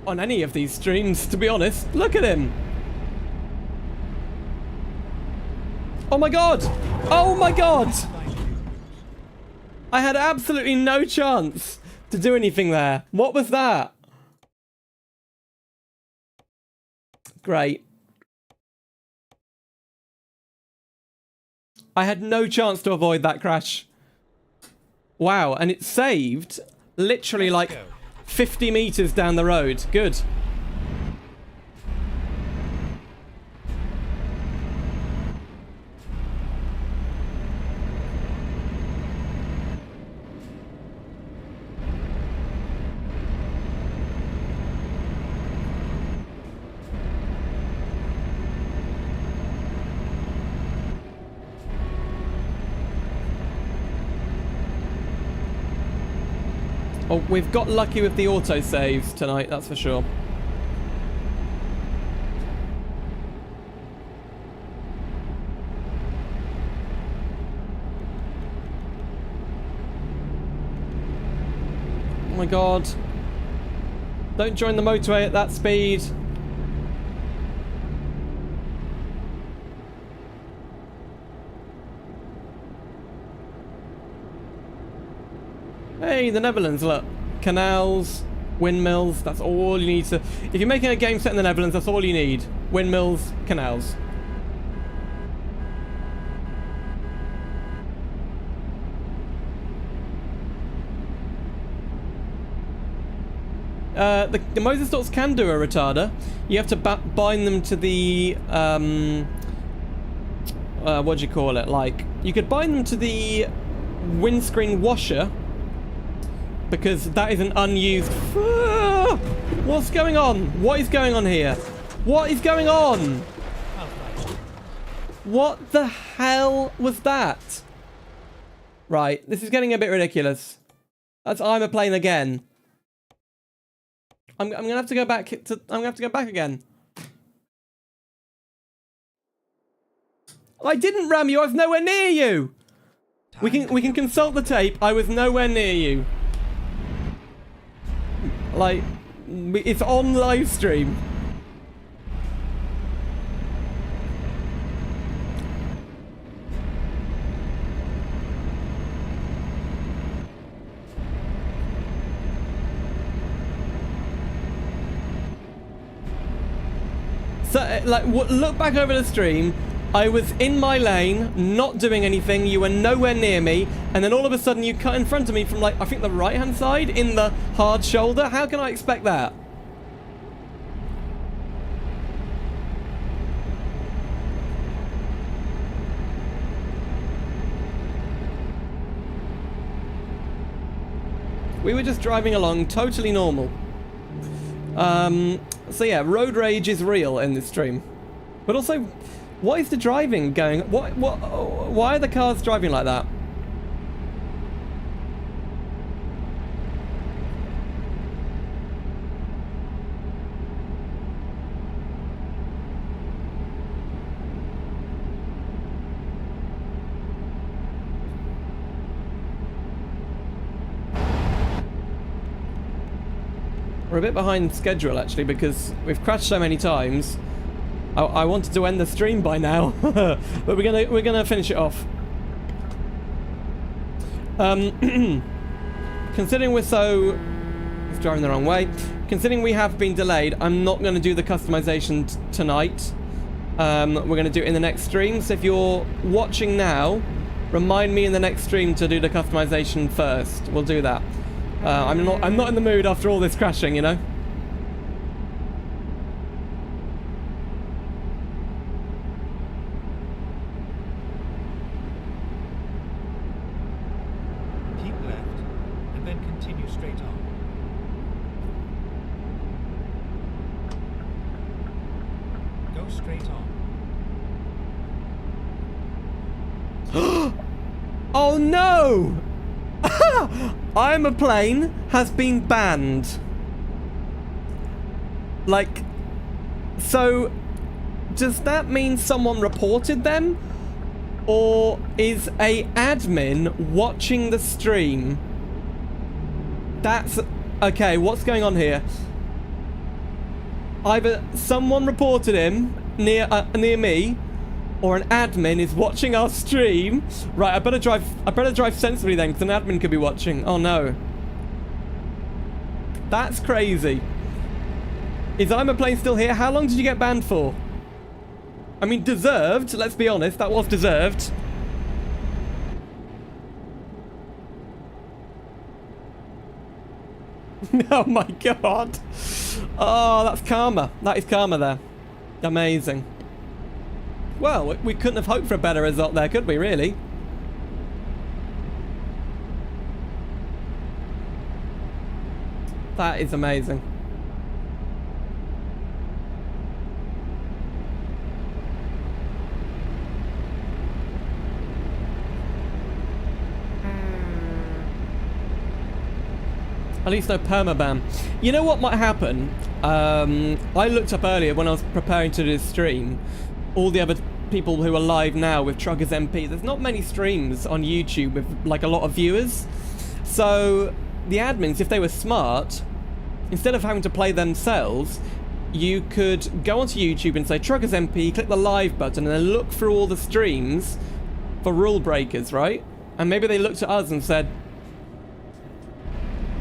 on any of these streams, to be honest. Look at him. Oh my god! Oh my god! I had absolutely no chance to do anything there. What was that? Great. I had no chance to avoid that crash. Wow, and it saved literally like 50 meters down the road. Good. Oh, we've got lucky with the auto saves tonight, that's for sure. Oh my god. Don't join the motorway at that speed. Hey, the Netherlands, look. Canals, windmills, that's all you need to... If you're making a game set in the Netherlands, that's all you need. Windmills, canals. The Motorsports can do a retarder. You have to bind them to the... what do you call it? Like, you could bind them to the windscreen washer, because that is an unused... What's going on? What is going on here? What is going on? What the hell was that? Right, this is getting a bit ridiculous. I'm a plane again. I'm gonna have to go back to... I'm gonna have to go back again. I didn't ram you. I was nowhere near you. We can consult the tape. I was nowhere near you. Like, it's on live stream. So, like, look back over the stream. I was in my lane, not doing anything. You were nowhere near me. And then all of a sudden you cut in front of me from, like, I think the right-hand side in the hard shoulder. How can I expect that? We were just driving along, totally normal. So yeah, road rage is real in this stream. But also, what is the driving going? Why are the cars driving like that? We're a bit behind schedule, actually, because we've crashed so many times. I wanted to end the stream by now, but we're gonna finish it off. Considering we're so... It's driving the wrong way. Considering we have been delayed, I'm not going to do the customization tonight. We're going to do it in the next stream. So if you're watching now, remind me in the next stream to do the customization first. We'll do that. I'm not in the mood after all this crashing, you know.
Keep left, and then continue straight on. Go straight on.
Oh no! I'm a plane has been banned. Like, so does that mean someone reported them? Or is a admin watching the stream? That's okay, what's going on here? Either someone reported him near me, or an admin is watching our stream. Right, I better drive sensibly then, because an admin could be watching. Oh no. That's crazy. Is I'm a plane still here? How long did you get banned for? I mean, deserved, let's be honest, that was deserved. Oh my god. Oh, that's karma. That is karma there. Amazing. Well, we couldn't have hoped for a better result there, could we, really? That is amazing. At least no permaban. You know what might happen? I looked up earlier when I was preparing to do this stream, all the other people who are live now with TruckersMP. There's not many streams on YouTube with like a lot of viewers. So the admins, if they were smart, instead of having to play themselves, you could go onto YouTube and say TruckersMP, click the live button, and then look through all the streams for rule breakers, right? And maybe they looked at us and said,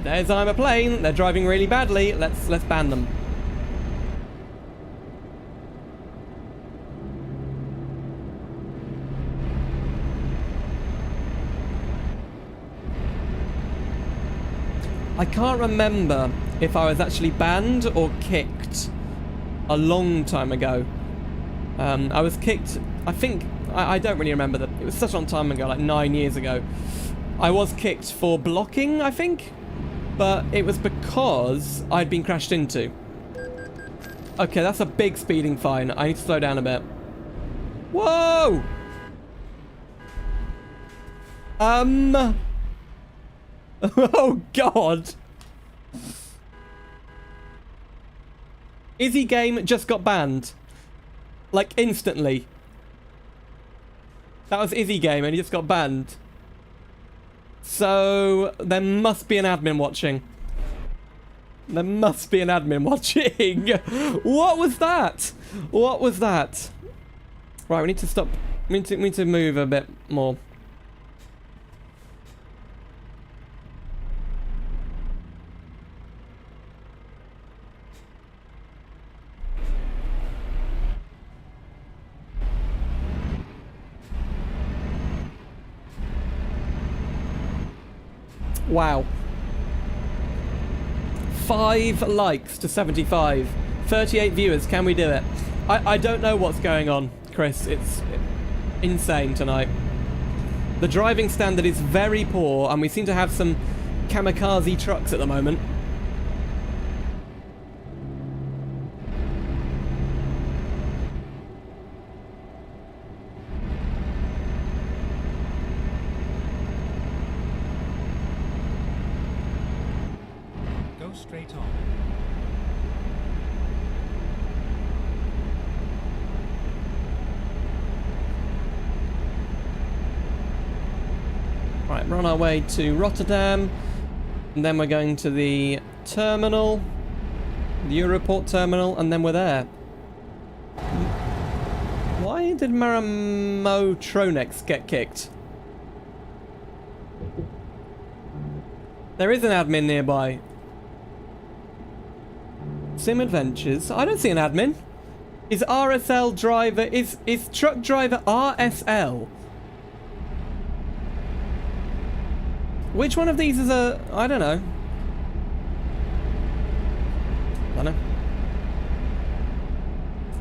there's I'm a plane, they're driving really badly, let's ban them. I can't remember if I was actually banned or kicked a long time ago. I was kicked, I think, I don't really remember that. It was such a long time ago, like 9 years ago. I was kicked for blocking, I think. But it was because I'd been crashed into. Okay, that's a big speeding fine. I need to slow down a bit. Whoa! Oh, God. Izzy game just got banned. Like, instantly. That was Izzy game and he just got banned. So, there must be an admin watching. There must be an admin watching. What was that? What was that? Right, we need to stop. We need to move a bit more. Wow. 5 likes to 75. 38 viewers. Can we do it? I don't know what's going on, Chris. It's insane tonight. The driving standard is very poor, and we seem to have some kamikaze trucks at the moment.
Straight on.
Right, we're on our way to Rotterdam, and then we're going to the terminal, the Europort terminal, and then we're there. Why did Maramotronex get kicked? There is an admin nearby. Sim Adventures. I don't see an admin. Is RSL driver... Is truck driver RSL? Which one of these is a... I don't know. I don't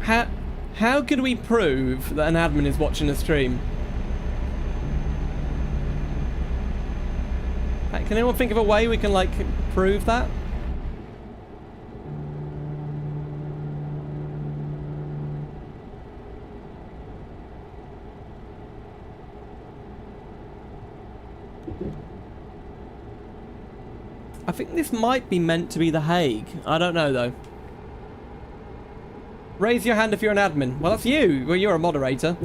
know. How could we prove that an admin is watching a stream? Can anyone think of a way we can, like, prove that? I think this might be meant to be The Hague. I don't know, though. Raise your hand if you're an admin. Well, that's you. Well, you're a moderator.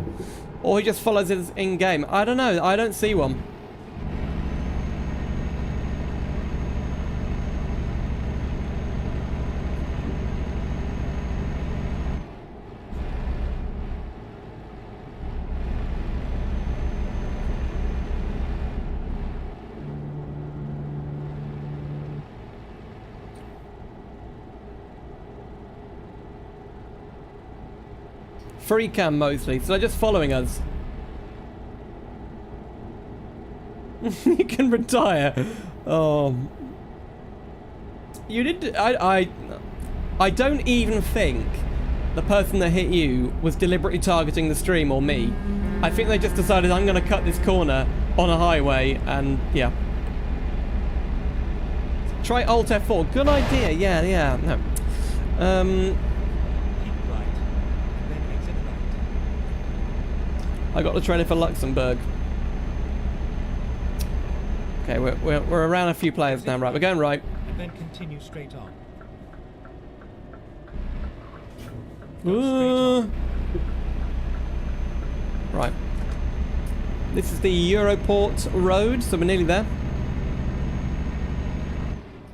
Or he just follows us in-game. I don't know. I don't see one. Free cam mostly, so they're just following us. You can retire. Oh. You did. I don't even think the person that hit you was deliberately targeting the stream or me. I think they just decided I'm going to cut this corner on a highway, and yeah. Try Alt F4. Good idea. Yeah. No.
Keep right, and then exit right.
I got the trailer for Luxembourg. Okay, we're around a few players now. Right, we're going right.
And then continue straight on.
Right. This is the Europort road, so we're nearly there.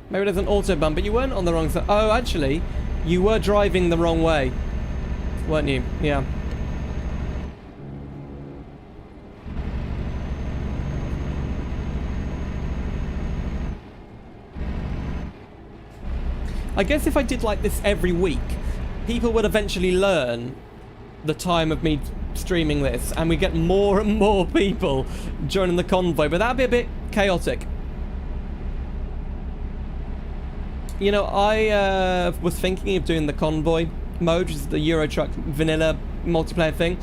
Maybe there's an autobahn, but you weren't on the wrong side. Oh, actually, you were driving the wrong way, weren't you? Yeah. I guess if I did like this every week, people would eventually learn the time of me streaming this, and we get more and more people joining the convoy, but that'd be a bit chaotic. You know, I was thinking of doing the convoy mode, which is the Euro Truck vanilla multiplayer thing,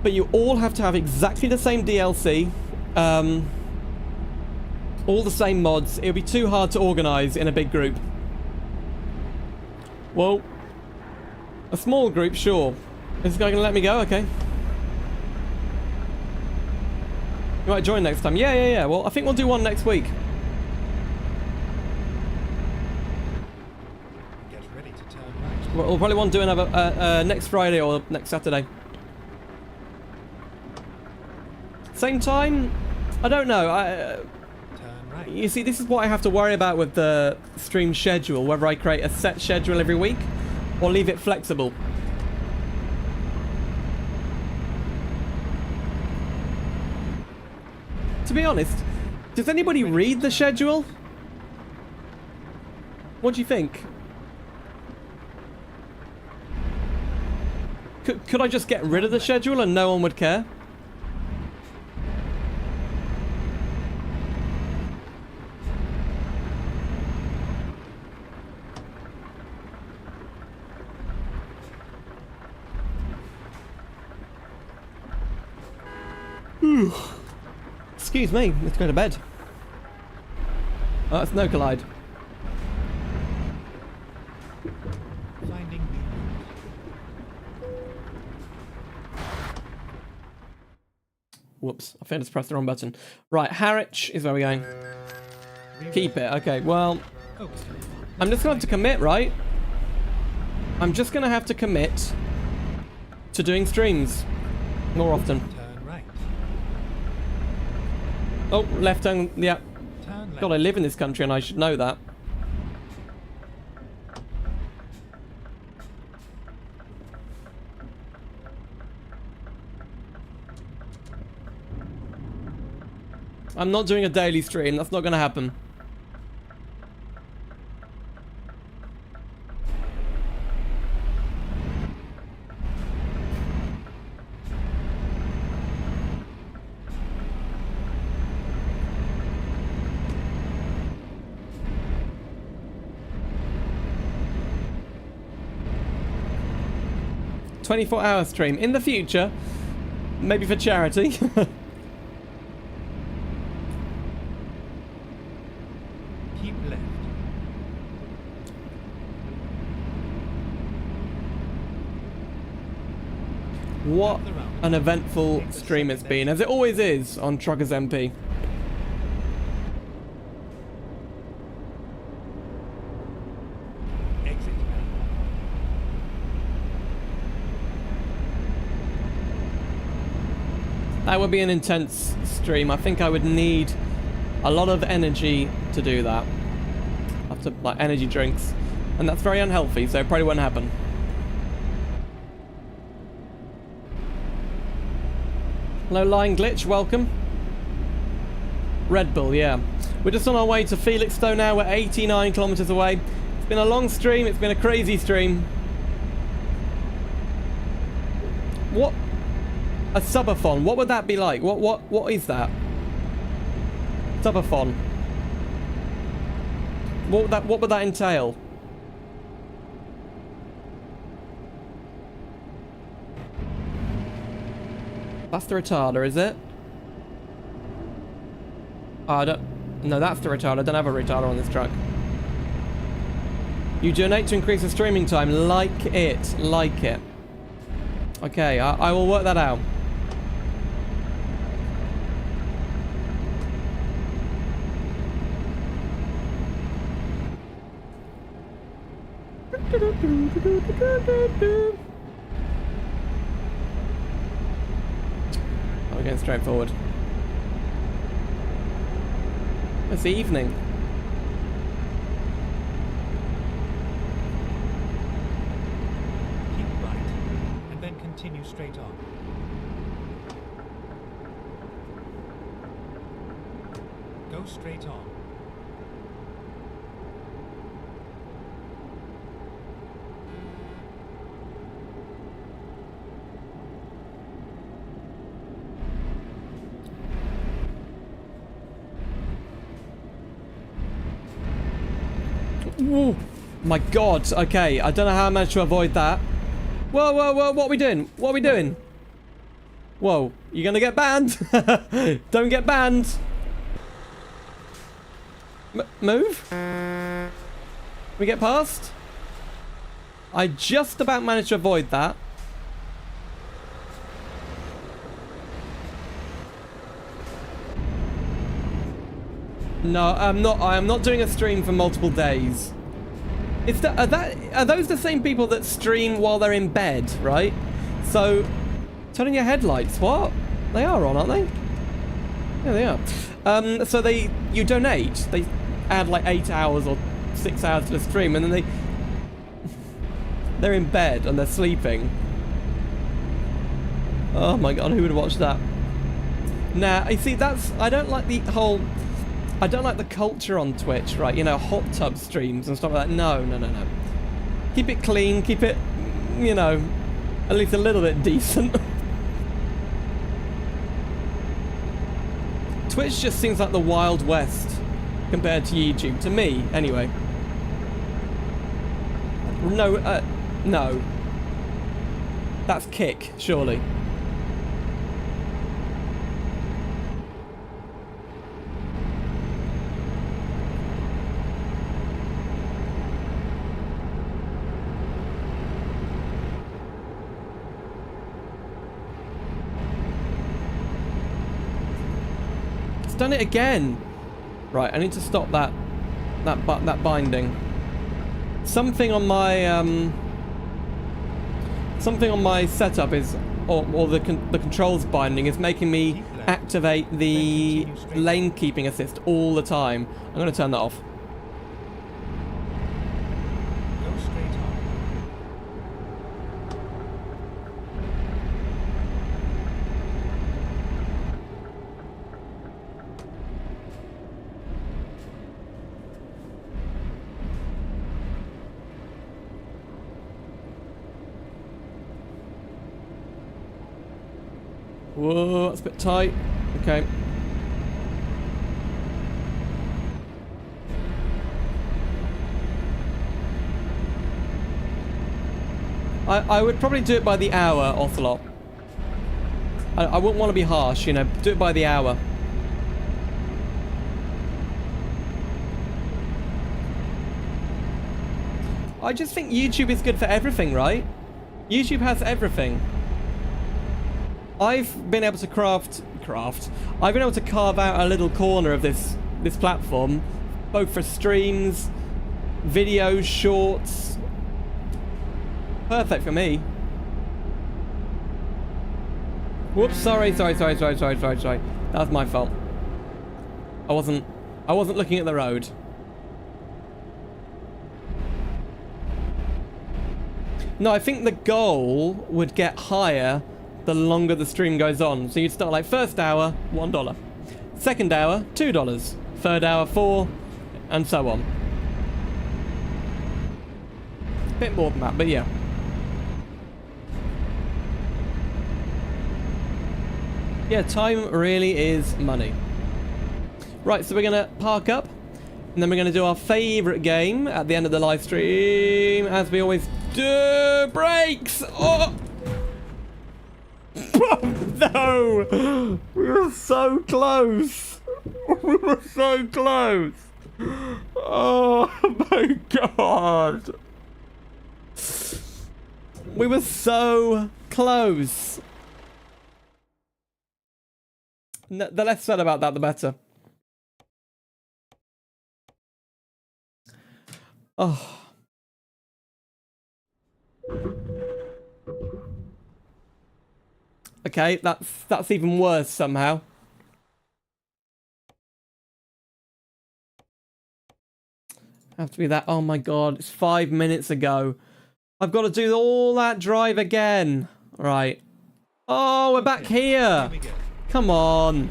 but you all have to have exactly the same DLC, all the same mods. It would be too hard to organise in a big group. Well, a small group, sure. Is this guy going to let me go? Okay. You might join next time. Yeah. Well, I think we'll do one next week.
Get ready to turn right.
We'll probably want to do another next Friday or next Saturday. Same time? I don't know.
Turn right.
You see, this is what I have to worry about with the stream schedule, whether I create a set schedule every week or leave it flexible. To be honest, does anybody read the schedule? What do you think? Could I just get rid of the schedule and no one would care? Excuse me, let's go to bed. Oh, that's no collide.
Finding the
Whoops, I think I just pressed the wrong button. Right, Harwich is where we're going. Keep it, okay, well, I'm just going to have to commit, right? I'm just going to have to commit to doing streams more often.
turn right.
Oh, left turn, yeah.
Turn left.
God, I live in this country and I should know that. I'm not doing a daily stream, that's not going to happen. "24-hour stream in the future, maybe for charity."
Keep left.
What an eventful stream it's been, as it always is on TruckersMP.
Exit now.
That would be an intense stream. I think I would need a lot of energy to do that. I have to, like, energy drinks. And that's very unhealthy, so it probably won't happen. Hello, Line Glitch, welcome. Red Bull, yeah. We're just on our way to Felixstowe now. We're 89 kilometers away. It's been a long stream. It's been a crazy stream. What? A subathon. What would that be like? What is that? Subathon. What would that entail? That's the retarder, is it? Oh, I don't... No, that's the retarder. I don't have a retarder on this truck. You donate to increase the streaming time. Like it. Like it. Okay, I will work that out. Oh, we're going straight forward. It's the evening.
Keep right, and then continue straight on. Go straight on.
Ooh, my God. Okay, I don't know how I managed to avoid that. Whoa, whoa, whoa. What are we doing? What are we doing? Whoa, you're going to get banned. Don't get banned. Move. We get past. I just about managed to avoid that. No, I am not doing a stream for multiple days. Are those the same people that stream while they're in bed, right? So, turn on your headlights. What? They are on, aren't they? Yeah, they are. So you donate. They add like 8 hours or 6 hours to the stream, and then they're in bed and they're sleeping. Oh my God, who would watch that? Nah, you see, I don't like the culture on Twitch, right? You know, hot tub streams and stuff like that. No. Keep it clean, keep it, you know, at least a little bit decent. Twitch just seems like the Wild West compared to YouTube, to me, anyway. No. That's Kick, surely. Done it again. Right, I need to stop that binding. Something on my setup is, or the controls binding is making me activate the lane keeping assist all the time. I'm going to turn that off.
Go straight on.
Whoa, that's a bit tight. Okay. I would probably do it by the hour, Ocelot. I wouldn't want to be harsh, you know. Do it by the hour. I just think YouTube is good for everything, right? YouTube has everything. I've been able to I've been able to carve out a little corner of this platform, both for streams, videos, shorts. Perfect for me. Whoops, sorry. That was my fault. I wasn't looking at the road. No, I think the goal would get higher the longer the stream goes on. So you'd start like first hour, $1. Second hour, $2. Third hour, $4, and so on. A bit more than that, but yeah. Yeah, time really is money. Right, so we're gonna park up. And then we're going to do our favourite game at the end of the live stream, as we always do. Brakes! Oh! No! We were so close! We were so close! Oh my god! We were so close! No, the less said about that, the better. Oh. Okay, that's even worse somehow. Have to be that. Oh my god, it's 5 minutes ago. I've got to do all that drive again. Right. Oh, we're back here. Come on.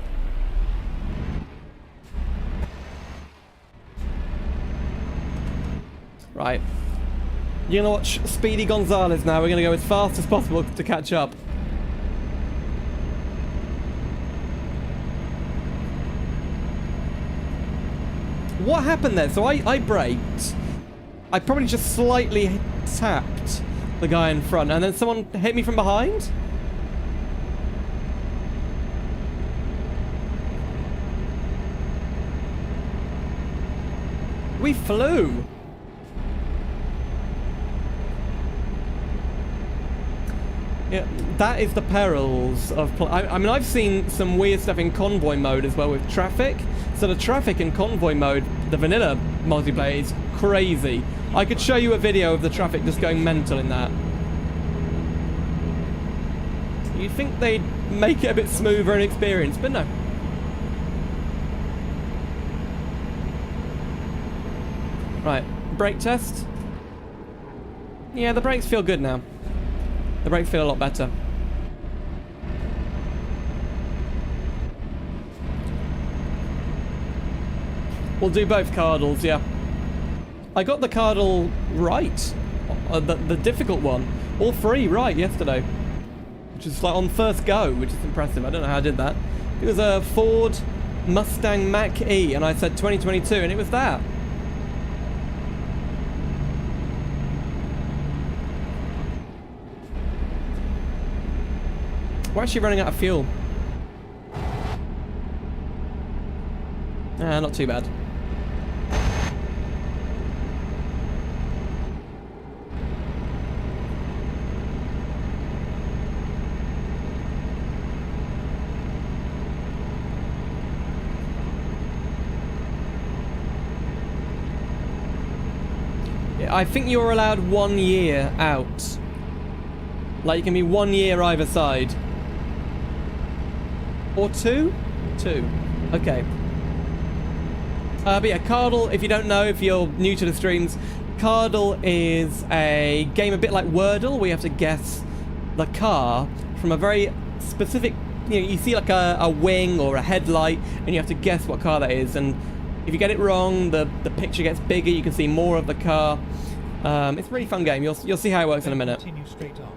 Right. You're going to watch Speedy Gonzalez now. We're going to go as fast as possible to catch up. What happened there? So I braked. I probably just slightly tapped the guy in front, and then someone hit me from behind? We flew. Yeah, that is the perils of... I mean, I've seen some weird stuff in convoy mode as well with traffic. So the traffic in convoy mode, the vanilla multiplayer, is crazy. I could show you a video of the traffic just going mental in that. You'd think they'd make it a bit smoother and experienced, but no. Right, brake test. Yeah, the brakes feel good now. The brakes feel a lot better. We'll do both cardles, yeah. I got the cardle right. The difficult one. All three right yesterday. Which is like on first go, which is impressive. I don't know how I did that. It was a Ford Mustang Mach-E, and I said 2022, and it was that. We're actually running out of fuel. Not too bad. Yeah, I think you're allowed 1 year out. Like, you can be 1 year either side. Or two? Two. Okay. But yeah, Cardle, if you don't know, if you're new to the streams, Cardle is a game a bit like Wordle, where you have to guess the car from a very specific... You know, you see like a wing or a headlight, and you have to guess what car that is. And if you get it wrong, the picture gets bigger, you can see more of the car. It's a really fun game. You'll see how it works in a minute.
Continue straight on.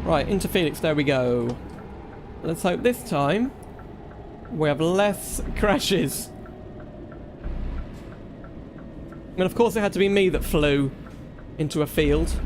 Right, into Felix, there we go. Let's hope this time we have less crashes. And of course it had to be me that flew into a field.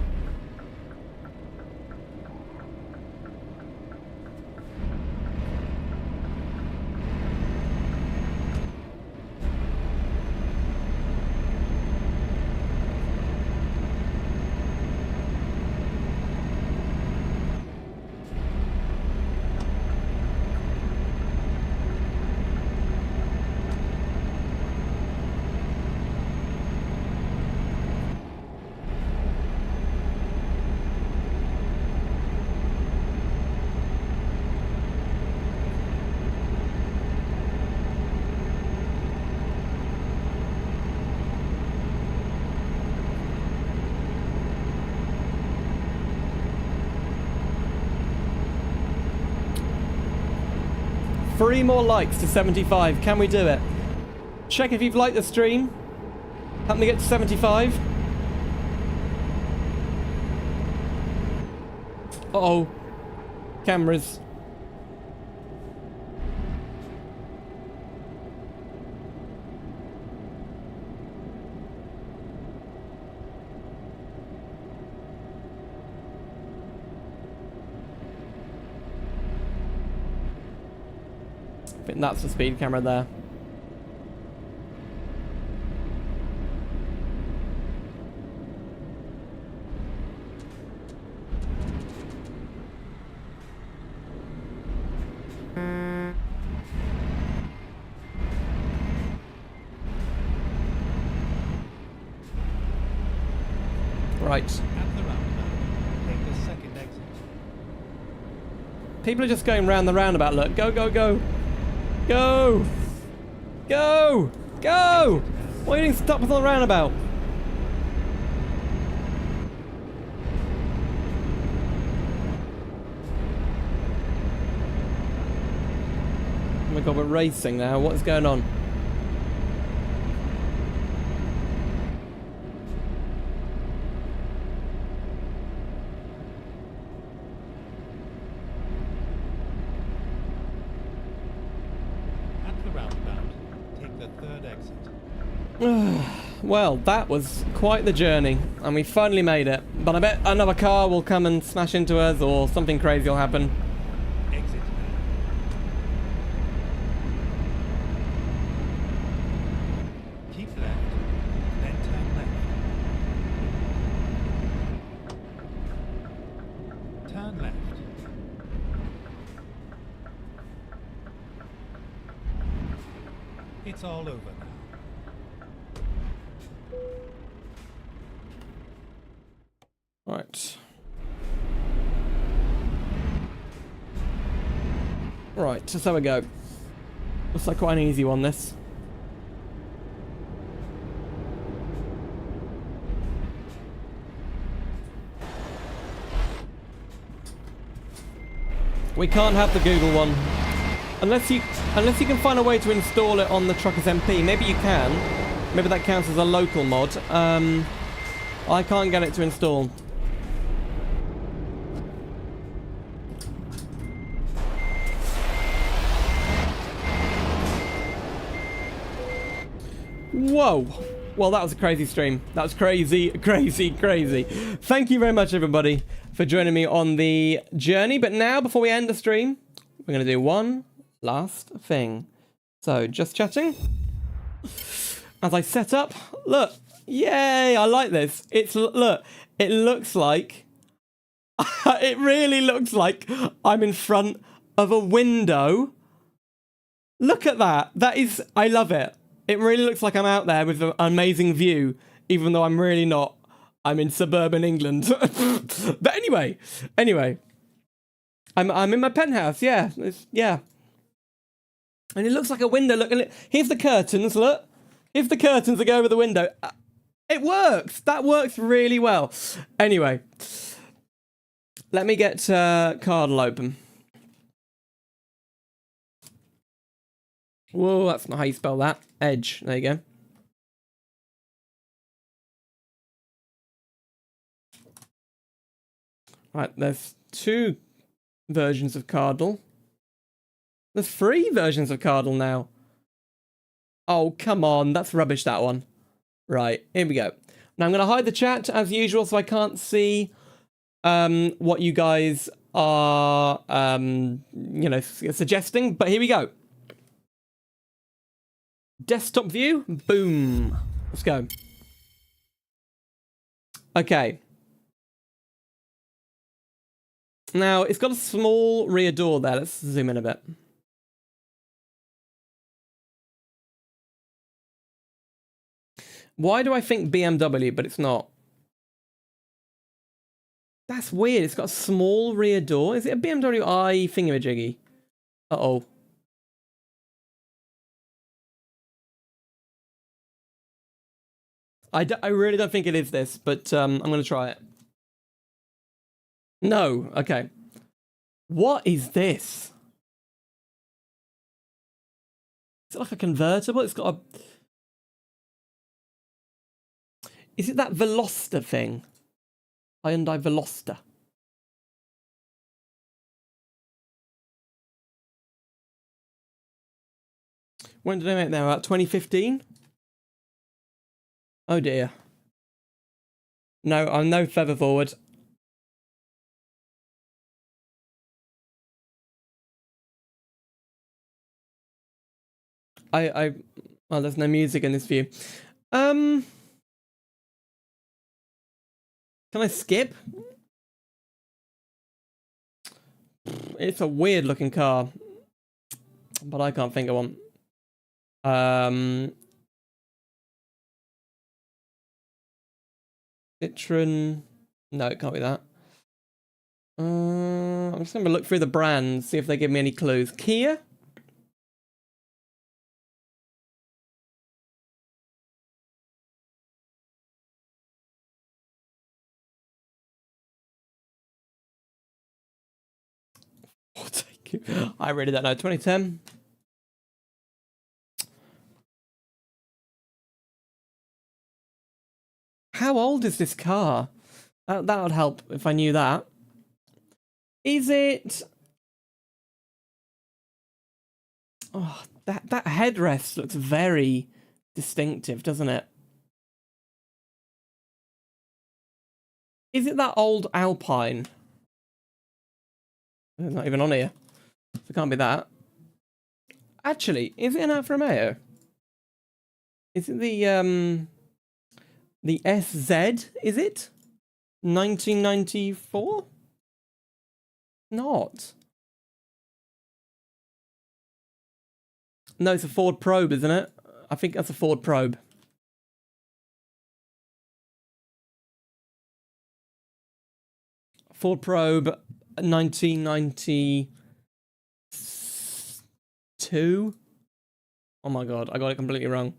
Three more likes to 75. Can we do it? Check if you've liked the stream. Help me get to 75. Uh-oh. cameras. I think that's the speed camera there. Right.
At the roundabout, take the second exit.
People are just going round the roundabout. Look, go, go, go. Go! Go! Go! Why are you getting stopped on the roundabout? Oh my god, we're racing now. What's going on?
At the roundabout, take the third exit.
Well, that was quite the journey, and we finally made it. But I bet another car will come and smash into us, or something crazy will happen.
Exit now. Keep left, then turn left. Turn left. It's all over now.
Right. Right, so there we go. Looks like quite an easy one, this. We can't have the Google one. Unless you can find a way to install it on the TruckersMP. Maybe you can. Maybe that counts as a local mod. I can't get it to install. Whoa. Well, that was a crazy stream. That was crazy, crazy, crazy. Thank you very much, everybody, for joining me on the journey. But now, before we end the stream, we're going to do one last thing. So, just chatting. As I set up, look. Yay, I like this. Look, it looks like... it really looks like I'm in front of a window. Look at that. That is... I love it. It really looks like I'm out there with an amazing view, even though I'm really not. I'm in suburban England. But anyway, I'm in my penthouse. Yeah, yeah. And it looks like a window. Look, here's the curtains. Look, here's the curtains that go over the window. It works. That works really well. Anyway, let me get Cardle open. Whoa, that's not how you spell that. Edge. There you go. Right, there's 2 versions of Cardle. There's 3 versions of Cardle now. Oh, come on. That's rubbish, that one. Right, here we go. Now I'm going to hide the chat as usual so I can't see what you guys are, suggesting. But here we go. Desktop view. Boom. Let's go. Okay. Now, it's got a small rear door there. Let's zoom in a bit. Why do I think BMW, but it's not? That's weird. It's got a small rear door. Is it a BMW i thingamajiggy? Uh-oh. I really don't think it is this, but I'm going to try it. No. Okay. What is this? Is it like a convertible? It's got a... Is it that Veloster thing? Hyundai Veloster. When did I make that? About 2015? Oh dear. No, I'm no further forward. Well, there's no music in this view. Can I skip? It's a weird looking car, but I can't think of one. Citroen. No, it can't be that. I'm just going to look through the brands, see if they give me any clues. Kia? I really don't know. 2010? How old is this car? That would help if I knew that. Is it... Oh, that headrest looks very distinctive, doesn't it? Is it that old Alpine? It's not even on here. So it can't be that. Actually, is it an Alfa Romeo? Is it the SZ? Is it? 1994? Not. No, it's a Ford Probe, isn't it? I think that's a Ford Probe. Ford Probe, 1992. Oh my god, I got it completely wrong.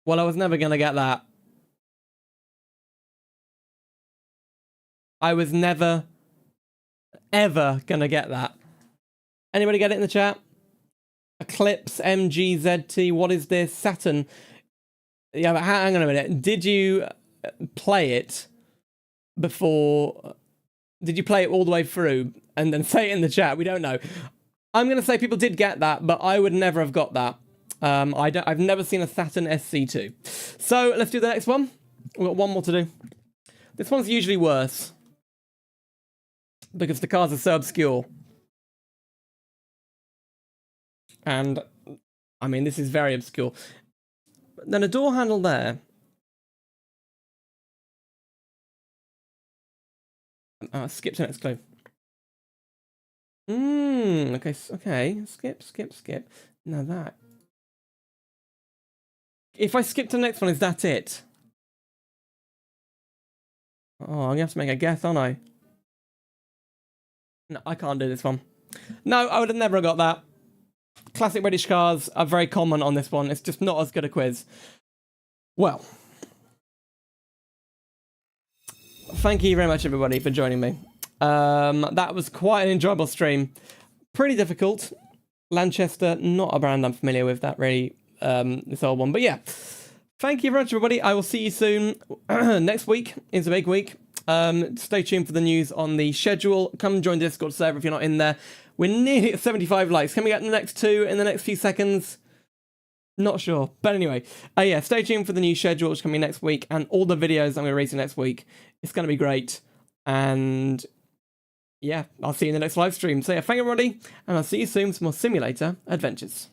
Well, I was never gonna get that. I was never, ever gonna get that. Anybody get it in the chat? Eclipse MGZT, what is this? Saturn. Yeah, but hang on a minute. Did you play it before? Did you play it all the way through and then say it in the chat? We don't know. I'm going to say people did get that, but I would never have got that. I've never seen a Saturn SC2. So let's do the next one. We've got one more to do. This one's usually worse because the cars are so obscure. And, I mean, this is very obscure. But then a door handle there. Skip to next clue. Okay. Skip. Now that. If I skip to the next one, is that it? Oh, I'm going to have to make a guess, aren't I? No, I can't do this one. No, I would have never got that. Classic British cars are very common on this one. It's just not as good a quiz. Well. Thank you very much, everybody, for joining me. That was quite an enjoyable stream. Pretty difficult. Lanchester, not a brand I'm familiar with, that really, this old one. But yeah, thank you very much, everybody. I will see you soon. Next week is a big week. Stay tuned for the news on the schedule. Come join the Discord server if you're not in there. We're nearly at 75 likes. Can we get the next 2 in the next few seconds? Not sure. But anyway, yeah, stay tuned for the new schedule, which is coming next week, and all the videos I'm going to be releasing next week. It's going to be great. And yeah, I'll see you in the next live stream. So yeah, thank you, everybody, and I'll see you soon for more simulator adventures.